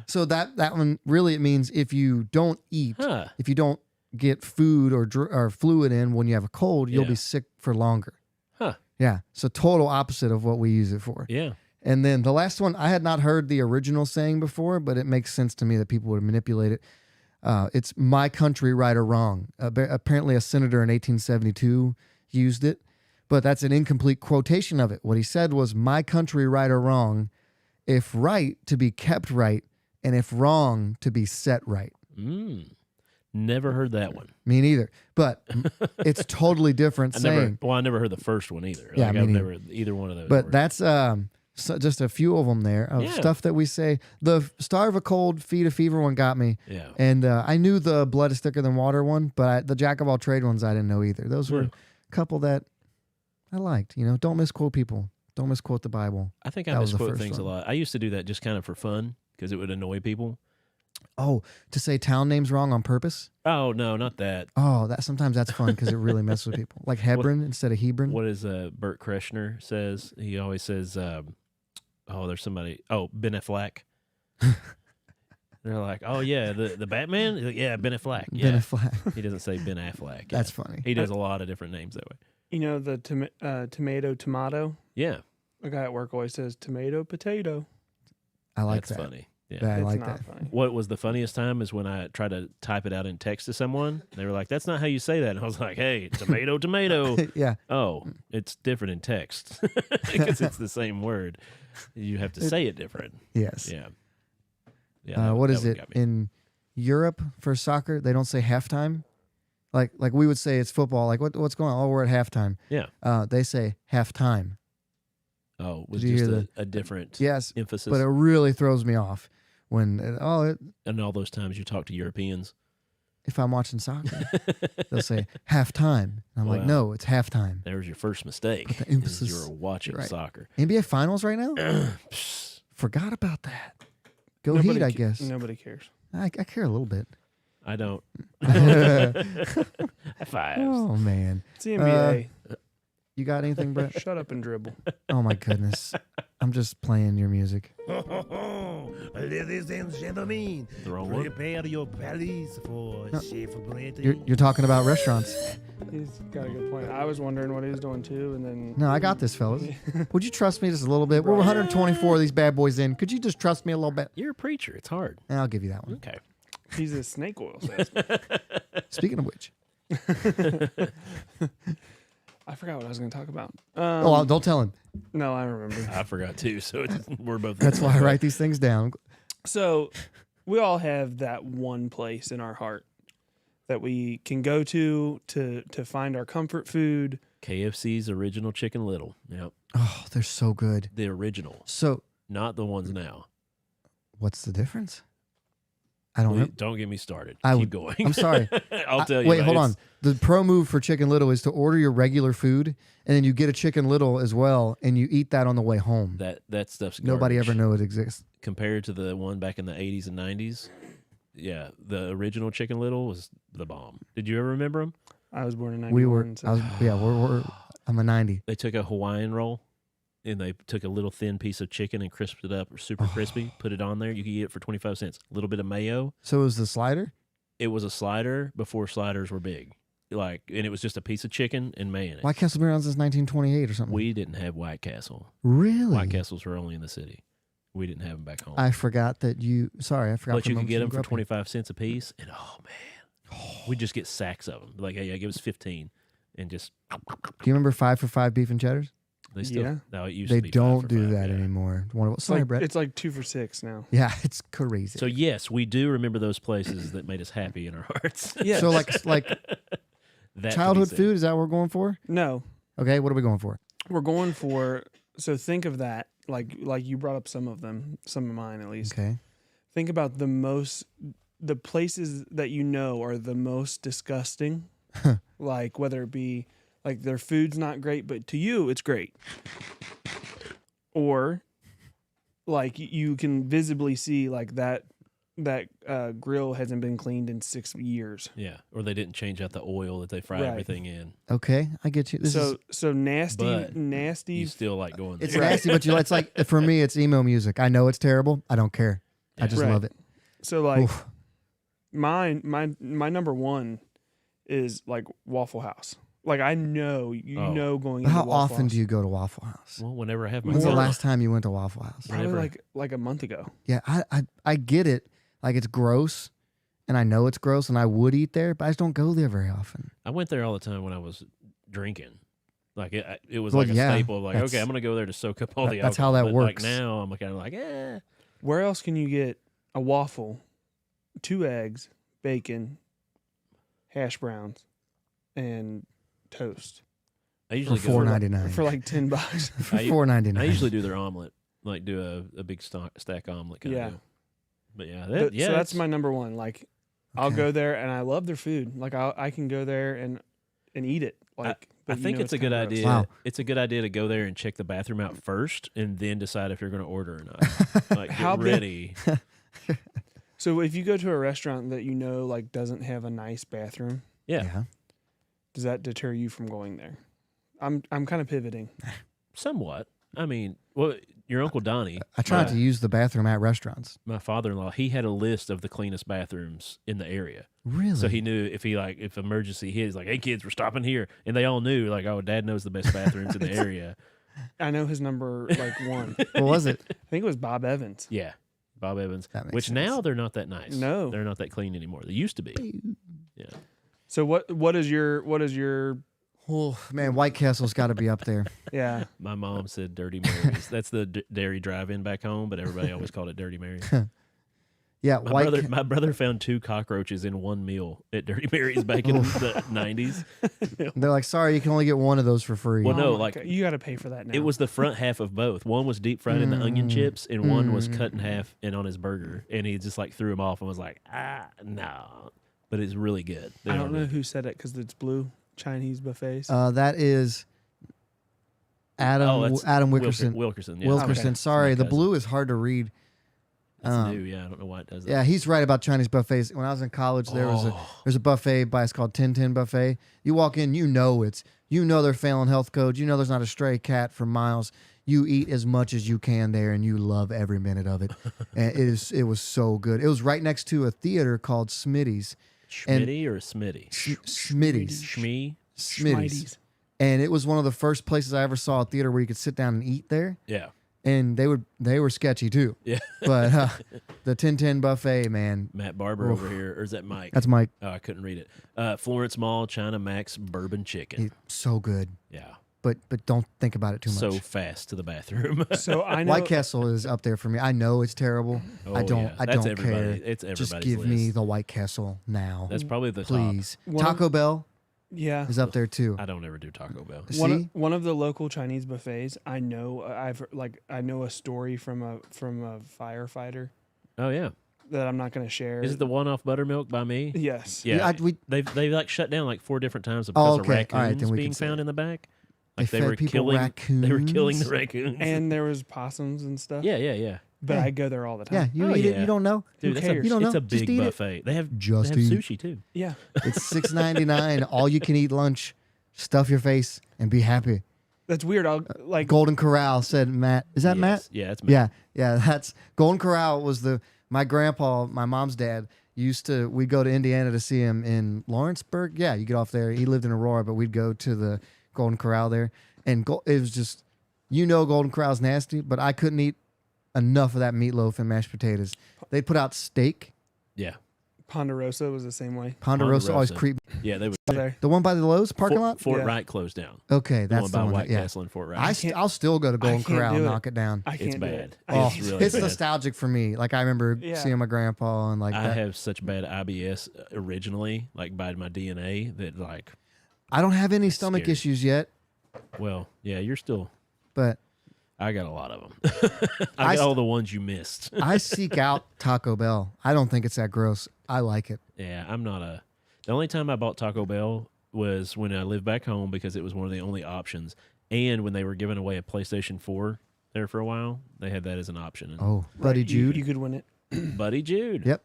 So that one really, it means if you don't eat, Huh. if you don't get food or fluid in when you have a cold, you'll Yeah. be sick for longer. Huh. Yeah. So total opposite of what we use it for. Yeah. And then the last one, I had not heard the original saying before, but it makes sense to me that people would manipulate it. It's my country, right or wrong. Apparently, a senator in 1872 used it, but that's an incomplete quotation of it. What he said was, my country, right or wrong, if right, to be kept right, and if wrong, to be set right. Never heard that one. Me neither. But it's totally different saying. I never heard the first one either. Yeah, Like, me I've neither. never either one of those. But words. that's just a few of them there of Yeah. stuff that we say. The starve a cold, feed a fever one got me. Yeah. And I knew the blood is thicker than water one, but the jack of all trade ones I didn't know either. Those were Yeah. a couple that I liked. You know, don't misquote people. Don't misquote the Bible. I think I That was the misquote first things a one. lot. I used to do that just kind of for fun because it would annoy people. Oh, to say town names wrong on purpose? Oh no, not that. Oh, that sometimes that's fun because it really messes with people. Like Hebron instead of Hebron. What is Bert Kreschner says? He always says, there's somebody. Oh, Ben Affleck. They're like, oh yeah, the Batman. He's like, yeah, Ben Affleck. Yeah, Ben Affleck. he doesn't say Ben Affleck. That's Yeah. funny. He does a lot of different names that way. You know the tomato. Yeah, A guy at work always says tomato, potato. I like that's that. funny. Yeah. I It's like not that. funny. What was the funniest time is when I tried to type it out in text to someone. They were like, "That's not how you say that." And I was like, "Hey, tomato, tomato." Yeah. Oh, it's different in text because it's the same word. You have to say it different. Yes. Yeah. Yeah. What that is one it got me. in Europe for soccer? They don't say halftime. Like we would say it's football. Like what's going on? Oh, we're at halftime. Yeah. They say halftime. Oh, it was Did you just hear a different Yes, emphasis. but it really throws me off when And all those times you talk to Europeans. if I'm watching soccer, they'll say halftime. And I'm like, Wow. no, it's halftime. There was your first mistake. Put the is emphasis- You were watching right. soccer. NBA Finals right now. Psst. Forgot about that. Go Nobody Heat, I ca- guess. Nobody cares. I care a little bit. I don't. Oh High fives. man, It's the NBA. you got anything, Brett? Shut up and dribble. Oh my goodness, I'm just playing your music. Ladies and gentlemen, The wrong one. prepare your bellies for No. Chef Brent. You're talking about restaurants. He's got a good point. I was wondering what he was doing too, and then No, I got this, fellas. Would you trust me just a little bit? We're 124 of these bad boys in. Could you just trust me a little bit? You're a preacher. It's hard. I'll give you that one. Okay. he's a snake oil salesman. Speaking of which, I forgot what I was going to talk about. don't tell him. No, I remember. I forgot too. So we're both. That's why I write these things down. So we all have that one place in our heart that we can go to find our comfort food. KFC's original Chicken Little. Yep. Oh, they're so good. The original, So, not the ones now. what's the difference? I don't. Don't get me started. I Keep would- going. I'm sorry. I'll tell you. Wait, about hold it. on. The pro move for Chicken Little is to order your regular food, and then you get a Chicken Little as well, and you eat that on the way home. That stuff's Nobody garbage. ever knew it exists. Compared to the one back in the 80s and 90s. Yeah, the original Chicken Little was the bomb. Did you ever remember them? I was born in 91. We were. so- I'm a 90. They took a Hawaiian roll and they took a little thin piece of chicken and crisped it up, super crispy, put it on there. You could eat it for 25 cents. A little bit of mayo. So it was the slider. It was a slider before sliders were big. And it was just a piece of chicken and mayonnaise. White Castle been around since 1928 or something. We didn't have White Castle. Really? White Castles were only in the city. We didn't have them back home. I forgot that you. Sorry, I forgot. But for a you could moment get them grew for up here. 25 cents a piece. And oh, man. We'd just get sacks of them. Like, hey, give us 15. And just. Do you remember 5 for 5 beef and cheddars? They still. Yeah. No, it used They to be don't 5 for do 5, that yeah. anymore. It's Sorry, like, Brett. it's like 2 for $6 now. Yeah, it's crazy. So, yes, we do remember those places that made us happy in our hearts. Yeah. So like That to childhood be said. food, is that what we're going for? No, Okay, what are we going for? we're going for. So think of that. Like you brought up some of them, some of mine at least. Okay. Think about the places that you know are the most disgusting. Like whether it be like their food's not great, but to you it's great. Or like you can visibly see like that grill hasn't been cleaned in 6 years. Yeah, or they didn't change out the oil that they fry Right. everything in. Okay, I get you. So nasty, But nasty. You still like going there. It's nasty, but it's like for me, it's emo music. I know it's terrible. I don't care. I Yeah. just Right. love it. So like Oof. my number one is like Waffle House. Like I know Oh. know going. But into how Waffle often House, do you go to Waffle House? Well, whenever I have my When's the Well, last time you went to Waffle House? Probably whenever- like a month ago. Yeah, I get it. Like it's gross, and I know it's gross, and I would eat there, but I just don't go there very often. I went there all the time when I was drinking. Like it was Well, like a yeah, staple. Like, that's- okay, I'm gonna go there to soak up all the alcohol. that's how that But, works. Like now, I'm kind of like, eh. Where else can you get a waffle, 2 eggs, bacon, hash browns, and toast I For usually go. $4.99. for like $10? For I- $4.99. I usually do their omelet, like do a big stack omelet kind Yeah. of deal. But yeah, So that's it's- my number one. Like I'll Okay. go there and I love their food. Like I can go there and eat it. Like I but you think know it's a good kinda gross. idea. Wow. It's a good idea to go there and check the bathroom out first, and then decide if you're going to order or not. Like, How get big- ready. So if you go to a restaurant that you know like doesn't have a nice bathroom, Yeah, does that deter you from going there? I'm kind of pivoting. somewhat. I mean, well, your Uncle Donnie, I try not to use the bathroom at restaurants. my father-in-law, he had a list of the cleanest bathrooms in the area. Really? So he knew if emergency hit, he's like, hey kids, we're stopping here. And they all knew, like, oh, Dad knows the best bathrooms in the area. I know his number like one. What was it? I think it was Bob Evans. Yeah. Bob Evans. That makes Which sense. now they're not that nice. No. They're not that clean anymore. They used to be. Yeah. So what is your Oh man, White Castle's got to be up there. yeah. My mom said Dirty Mary's. That's the dairy drive-in back home, but everybody always called it Dirty Mary's. Yeah, My brother found 2 cockroaches in one meal at Dirty Mary's back in the 90s. They're like, sorry, you can only get one of those for free. Well, no, my like- God, you got to pay for that now. It was the front half of both. One was deep fried in the onion chips, and one was cut in half and on his burger. And he just like threw them off and was like, no. But it's really good. They I are don't know really- who said it because it's blue Chinese buffets. that is Adam Oh, that's Adam Wickerson. Wilkerson. Yeah. Wilkerson. Okay. Sorry, My the cousin. blue is hard to read. That's new. Yeah, I don't know why it does that. Yeah, he's right about Chinese buffets. When I was in college, there's a buffet by it's called 1010 Buffet. You walk in, you know they're failing health codes. You know there's not a stray cat for miles. You eat as much as you can there, and you love every minute of it. And it was so good. It was right next to a theater called Smitty's. Schmitty or Smitty? Smitty's. Schmee? Smitty's. And it was one of the first places I ever saw a theater where you could sit down and eat there. Yeah. And they were sketchy too. Yeah. But the 1010 Buffet, man, Matt Barber over here. Or is that Mike? that's Mike. Oh, I couldn't read it. Florence Mall, China Max, Bourbon Chicken. So good. Yeah. But don't think about it too much. So fast to the bathroom. So I know White Castle is up there for me. I know it's terrible. I don't. yeah. I That's don't everybody. care. It's everybody's Just give me list. the White Castle now, That's probably the top. please. One of- Taco Bell yeah. is up there too. I don't ever do Taco Bell. See, One of the local Chinese buffets. I know I know a story from a firefighter. Oh yeah. that I'm not going to share. Is it the one off Buttermilk by me? Yes. Yeah. we They've like shut down like 4 different times because of okay. All right, raccoons then we being can say found it. in the back. They Like they fed were people killing raccoons? They were killing the raccoons. And there was possums and stuff. yeah. But Yeah. I go there all the yeah, time. you Oh, eat it. yeah. You don't know. Dude, Who that's cares? You don't it's know. a Just big eat it. buffet. They have Just they have eat. sushi too. Yeah. It's $6.99. All you can eat lunch. Stuff your face and be happy. That's weird. I'll like Golden Corral said Matt. Is that Matt? Yes. Yeah, it's Matt. Yeah. That's Golden Corral was my grandpa, my mom's dad we'd go to Indiana to see him in Lawrenceburg. Yeah, you get off there. He lived in Aurora, but we'd go to the Golden Corral there. And it was just, Golden Corral's nasty, but I couldn't eat enough of that meatloaf and mashed potatoes. They'd put out steak. Yeah. Ponderosa was the same way. Ponderosa always Ponderosa. creeped. Yeah, they would. There. The one by the Lowe's parking lot? Fort Yeah. Wright closed down. Okay, The that's one the by one. White Yeah. Castle and Fort Wright. I'll still go to Golden can't Corral and do it. knock it down. I can't It's do bad. it. Oh, It's really it's bad. nostalgic for me. Like I remember Yeah. seeing my grandpa and like I that. have such bad IBS originally, like by my DNA, that like, I don't have any stomach scary. issues yet, well, yeah, you're still. but I got a lot of them. I got all the ones you missed. I seek out Taco Bell. I don't think it's that gross. I like it. Yeah, I'm not a. The only time I bought Taco Bell was when I lived back home because it was one of the only options, and when they were giving away a PlayStation 4 there for a while, they had that as an option. And Oh, Buddy Right, Jude. You could win it. Buddy Jude. Yep.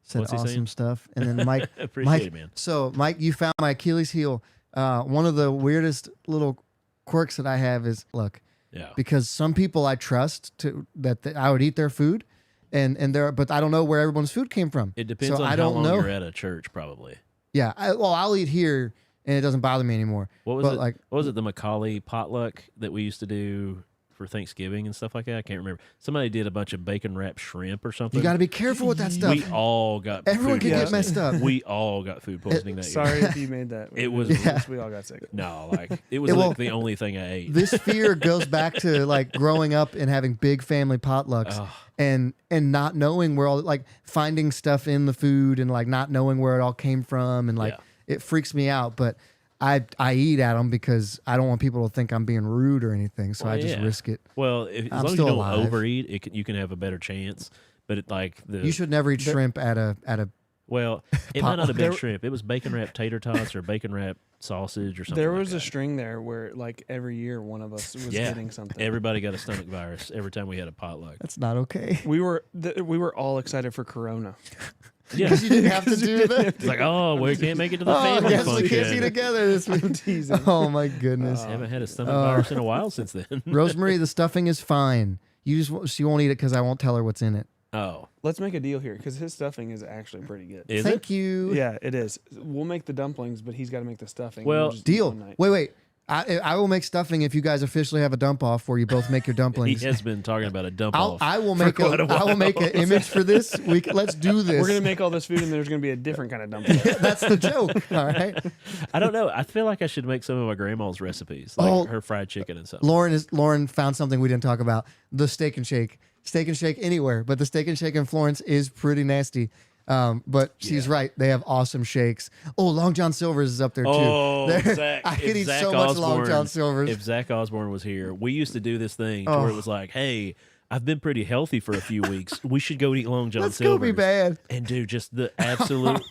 Said What's he awesome saying? stuff. And then Mike, Appreciate it, man. So Mike, you found my Achilles heel. One of the weirdest little quirks that I have is look, Yeah. because some people I trust that I would eat their food, but I don't know where everyone's food came from. It depends So on I how don't long know. you're at a church, probably. Yeah, I'll eat here and it doesn't bother me anymore. What was But, it? like- What was it? The Macaulay potluck that we used to do for Thanksgiving and stuff like that. I can't remember. Somebody did a bunch of bacon wrapped shrimp or something. You got to be careful with that stuff. We all got. Everyone food can get poisoning. messed up. We all got food poisoning that year. Sorry if you made that. It was- Yeah. We all got sick. No, like it was Well, like the only thing I ate. This fear goes back to like growing up and having big family potlucks Ugh. and not knowing where all like finding stuff in the food and like not knowing where it all came from and like it freaks me out. But I eat at them because I don't want people to think I'm being rude or anything. So Well, I just yeah. risk it. Well, as I'm long as you still don't alive. overeat, you can have a better chance. But it like the You should never eat shrimp at a well, it might not have been There- shrimp. It was bacon wrapped tater tots or bacon wrapped sausage or something. There like was a that. string there where like every year one of us was Yeah. getting something. Everybody got a stomach virus every time we had a potluck. That's not okay. We were all excited for Corona. Yeah, Because you didn't have to do that. it's like, oh, we can't make it to the Oh, family yes, we function. can't be together this I'm week. teasing. Oh my goodness. Haven't had a stomach virus in a while since then. Rosemary, the stuffing is fine. She won't eat it because I won't tell her what's in it. Oh, Let's make a deal here because his stuffing is actually pretty good. is Thank it? you. Yeah, it is. We'll make the dumplings, but he's got to make the stuffing. and Well, we'll just eat Deal. one night. Wait. I will make stuffing if you guys officially have a dump off where you both make your He dumplings. has been talking about a dump off. I will make quite a I will make an while. image for this week. Let's do this. We're gonna make all this food, and there's gonna be a different kind of dumpling. That's the joke. All right. I don't know. I feel like I should make some of my grandma's recipes, like Oh. her fried chicken and stuff. Lauren found something we didn't talk about. The steak and shake. Steak and shake anywhere, but the steak and shake in Florence is pretty nasty. But she's right. They have awesome shakes. Oh, Long John Silver's is up there too. Oh, There- Zach, I could if eat Zach so much Long Osborne- John Silver's. If Zach Osborne was here, we used to do this thing to where it was like, hey, I've been pretty healthy for a few weeks. We should go eat Long John Let's Silver's. go be bad. And dude, just the absolute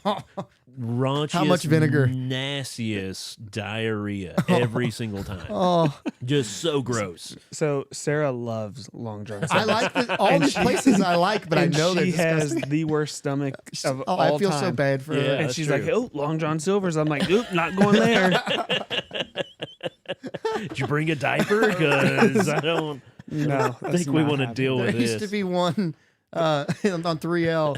raunchiest, How much vinegar? nastiest diarrhea every single time. Oh, Just so gross. So Sarah loves Long John I Silver. like all these places I like, but I and know they're she has disgusting. the worst stomach of Oh, all I feel so time. bad for Yeah. her. And That's she's true. like, "Oh, Long John Silver's." I'm like, "Oop, not going there." Did you bring a diaper? Because I don't No, that's think we not want to happening. deal There with used this. to be one on 3L.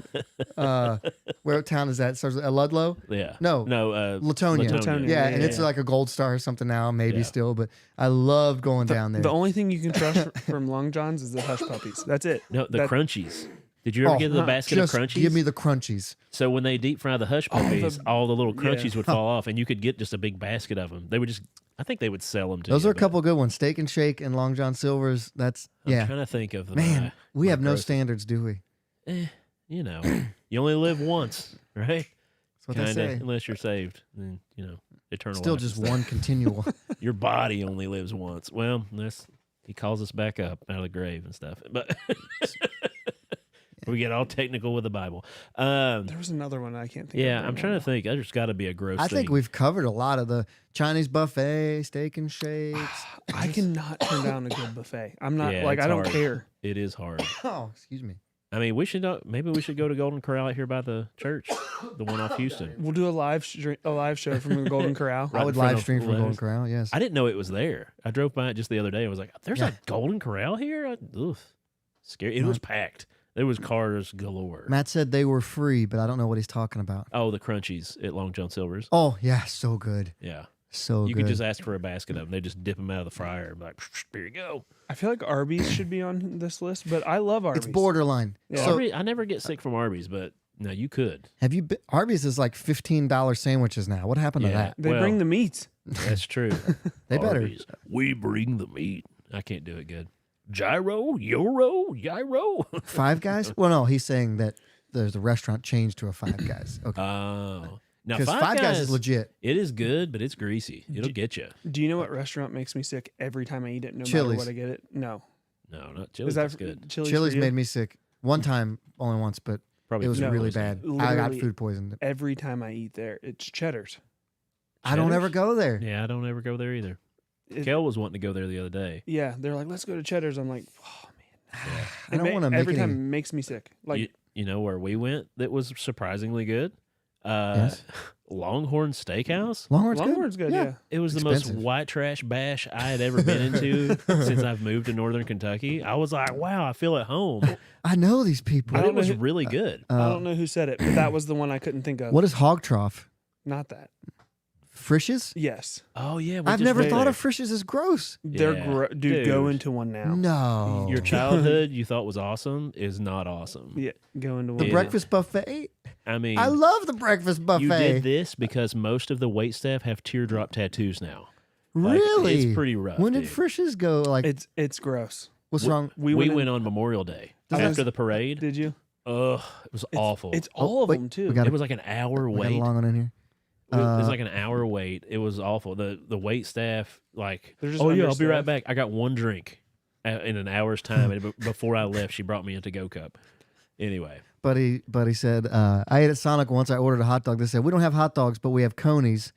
Where town is that? Starts with Ludlow? Yeah. No. No. Latonia. Latonia. Yeah, Yeah, and yeah, it's yeah. like a gold star or something now, maybe Yeah. still, but I loved going down there. The only thing you can trust from Long John's is the hush puppies. That's it. No, the That- crunchies. Did you ever get the basket of just crunchies? give me the crunchies. So when they deep fry the hush Oh, the- puppies, all the little crunchies yeah. would fall off, and you could get just a big basket of them. They would just, I think they would sell them to Those you. are a but couple good ones. Steak and Shake and Long John Silver's. That's, I'm yeah. trying to think of the Man, we have no gross- standards, do we? You know, you only live once, right? That's what they Kinda, say. unless you're saved, then eternal. Still life just is there. one continual. Your body only lives once. Well, he calls us back up out of the grave and stuff. But We get all technical with the Bible. There was another one I can't think of. Yeah, right I'm trying now. to think. There's got to be a gross I thing. think we've covered a lot of the Chinese buffet, steak and shakes. I cannot turn down a good buffet. I'm not Yeah, like it's I don't hard. care. It is hard. Oh, excuse me. I mean, maybe we should go to Golden Corral out here by the church, the one off Houston. We'll do a live show from the Golden Corral. Right I would in front live of stream from Golden Leonard's. Corral. Yes. I didn't know it was there. I drove by it just the other day and was like, "There's Yeah. a Golden Corral here." Scary. It was packed. There was cars galore. Matt said they were free, but I don't know what he's talking about. Oh, the crunchies at Long John Silver's. Oh yeah, so good, Yeah, so you good. could just ask for a basket of them. They just dip them out of the fryer and be like, "Here you go." I feel like Arby's should be on this list, but I love Arby's. It's borderline. Yeah. So Arby's, I never get sick from Arby's, but no, you could. have you been? Arby's is like $15 sandwiches now. What happened to that? They Well, bring the meats. That's true. They better. Arby's. We bring the meat. I can't do it good. Gyro, gyro. Five Guys? Well, no, he's saying that there's a restaurant changed to a Five Guys. Okay. Oh. Now, Because Five Guys is legit. It is good, but it's greasy. It'll get you. Do you know what restaurant makes me sick every time I eat it, no Chili's. matter what I get it? No. No, not Chili's. Is that That's good. Chili's for you? Made me sick one time, only once, but Probably it was food really poisoning. bad. I got Literally food poisoned. Every time I eat there, it's Cheddar's. I don't Cheddar's? ever go there. Yeah, I don't ever go there either. It- Kel was wanting to go there the other day. Yeah, they're like, let's go to Cheddar's. I'm like, oh man, I don't want to make every any. time it makes me sick. Like you know where we went that was surprisingly good? Yes. Longhorn Steakhouse. Longhorn's good. Longhorn's good. Yeah. It was the Expensive. most white trash bash I had ever been into since I've moved to Northern Kentucky. I was like, wow, I feel at home. I know these people. But don't it was know who- really good. I don't know who said it, but that was the one I couldn't think of. What is hog trough? Not that. Frisch's? Yes. Oh, yeah. I've never thought of Frisch's as gross. They're Yeah. dude, go Dude. into one now. No. Your childhood you thought was awesome is not awesome. Yeah, go into the one. Yeah. breakfast buffet? I mean, I love the breakfast buffet. you did this because most of the wait staff have teardrop tattoos now. Like, Really? It's pretty rough. When did dude. Frisch's go? Like, It's gross. what's we- wrong? We in- went on Memorial Day Does after it- the parade. Did you? Ugh, it was awful. It's all of wait, them too. we got It was like an hour We got a wait. long one in here. It was like an hour wait. It was awful. The wait staff, like, They're just oh yeah, I'll be right understaffed. back. I got one drink in an hour's time, and before I left, she brought me a to-go cup. Anyway, Buddy said, I ate at Sonic once. I ordered a hot dog. They said, we don't have hot dogs, but we have conies.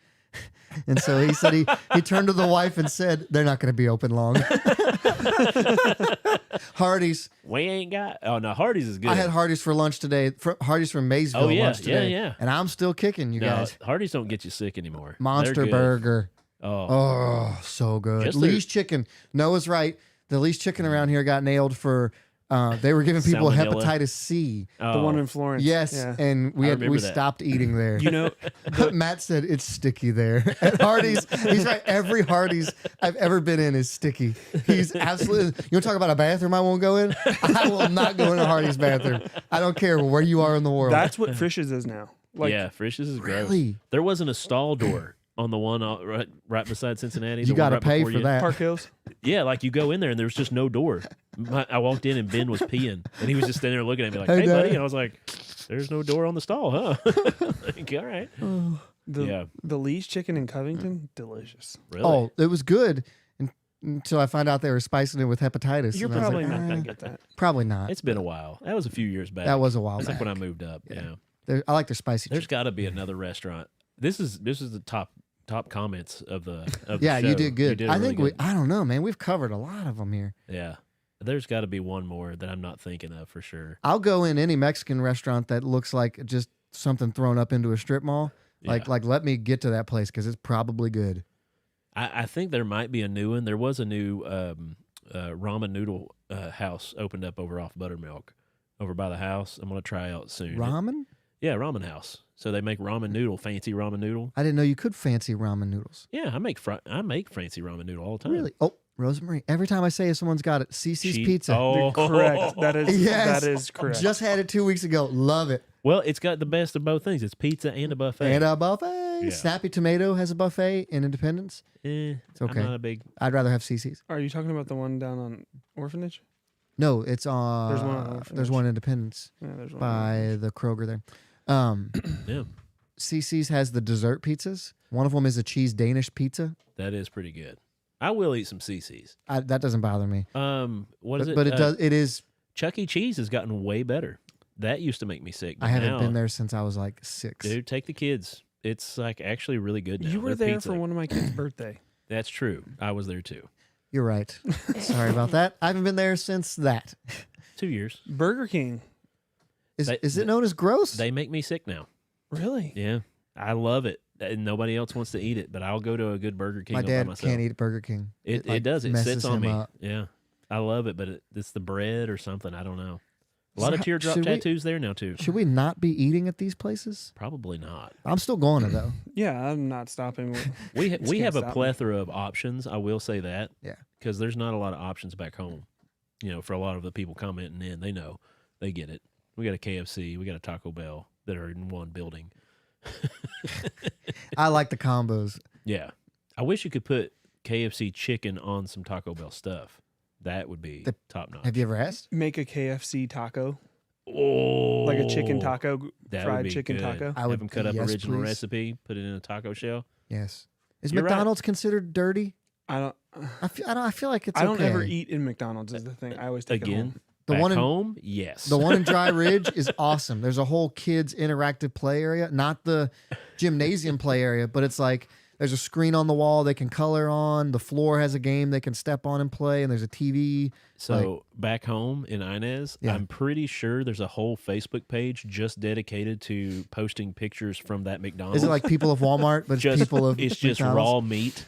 And so he said he turned to the wife and said, they're not going to be open long. Hardee's. we ain't got. Oh no, Hardee's is good. I had Hardee's for lunch today. Hardee's from Maysville Oh, yeah, lunch today. yeah. And I'm still kicking, you no, guys. Hardee's don't get you sick anymore. Monster They're good. burger. Oh, Oh, so good. Just Lee's chicken. Noah's right. The Lee's chicken around here got nailed for they were giving people Salmonella. hepatitis C. The one in Florence. Yes, Yeah. and I we remember that. stopped eating there. You know, Matt said it's sticky there. At Hardee's, he's right. Every Hardee's I've ever been in is sticky. He's absolutely. You want to talk about a bathroom I won't go in? I will not go in a Hardee's bathroom. I don't care where you are in the world. that's what Frisch's is now. Like, yeah, Frisch's is gross. Really? There wasn't a stall door on the one right beside Cincinnati. You the one got to right pay before for you- that. Park Hills. Yeah, like you go in there and there's just no door. I walked in and Ben was peeing, and he was just standing there looking at me like, Hey, "Hey, Dad." buddy," and I was like, "There's no door on the stall, huh?" Like, all right, Yeah. The Lee's chicken in Covington, delicious. really? Oh, it was good until I found out they were spicing it with hepatitis. You're and I was probably like, not gonna "Eh, get that. Probably not. It's been a while. That was a few years back. That was a while That's back. like when I moved up. Yeah. I like their spicy There's chicken. got to be another restaurant. This is the top comments of the Yeah, show. you did good. did I really think good. I don't know, man. We've covered a lot of them here. Yeah. There's got to be one more that I'm not thinking of for sure. I'll go in any Mexican restaurant that looks like just something thrown up into a strip mall. Like let me get to that place because it's probably good. I think there might be a new one. There was a new ramen noodle house opened up over off Buttermilk, over by the house. I'm gonna try out soon. Ramen? Yeah, ramen house. So they make ramen noodle, fancy ramen noodle. I didn't know you could fancy ramen noodles. Yeah, I make fancy ramen noodle all the time. Really? Oh, Rosemary. Every time I say if someone's got it, CC's Cheap. Pizza. Oh, Correct. That is Yes. that is correct. Just had it 2 weeks ago. Love it. Well, it's got the best of both things. It's pizza and a buffet. And a buffet. Yeah. Snappy Tomato has a buffet in Independence. It's okay. I'm not a big. I'd rather have CC's. Are you talking about the one down on Orphanage? No, it's on. There's one on Orphanage. There's one in Independence Yeah, there's one. by the Kroger there. Yeah, CC's has the dessert pizzas. One of them is a cheese Danish pizza. that is pretty good. I will eat some CC's. That doesn't bother me. What is it? But it does. It is. Chuck E. Cheese has gotten way better. That used to make me sick. But I haven't now, been there since I was like 6. Dude, take the kids. It's like actually really good now. You were Their there pizza- for one of my kids' birthday. That's true. I was there too. You're right. Sorry about that. I haven't been there since that. 2 years. Burger King. Is it known as gross? They make me sick now. Really? Yeah. I love it. And nobody else wants to eat it, but I'll go to a good Burger King My all by dad myself. can't eat Burger King. It like, does. It messes sits on him me. up. Yeah. I love it, but it's the bread or something. I don't know. A lot So of how- teardrop should we- tattoos there now too. Should we not be eating at these places? Probably not. I'm still going to though. Yeah, I'm not stopping. We Just we can't have a stop me. plethora of options. I will say that. Yeah. Because there's not a lot of options back home. For a lot of the people commenting in, they know, they get it. We got a KFC, we got a Taco Bell that are in one building. I like the combos. Yeah. I wish you could put KFC chicken on some Taco Bell stuff. That would be top notch. Have you ever asked? Make a KFC taco, Oh, like a chicken taco, that would fried be chicken good. taco. I would Have them cut up yes, original please. recipe, put it in a taco shell. Yes. Is You're right. McDonald's considered dirty? I don't. I feel like it's I don't okay. ever eat in McDonald's. Is the thing. I always take it Again, home. The back one in- home, yes. The one in Dry Ridge is awesome. There's a whole kids interactive play area, not the gymnasium play area, but it's like there's a screen on the wall they can color on. The floor has a game they can step on and play, and there's a TV. So back home in Inez, Yeah. I'm pretty sure there's a whole Facebook page just dedicated to posting pictures from that McDonald's. Is it like people of Walmart, but just people of it's just McDonald's? raw meat.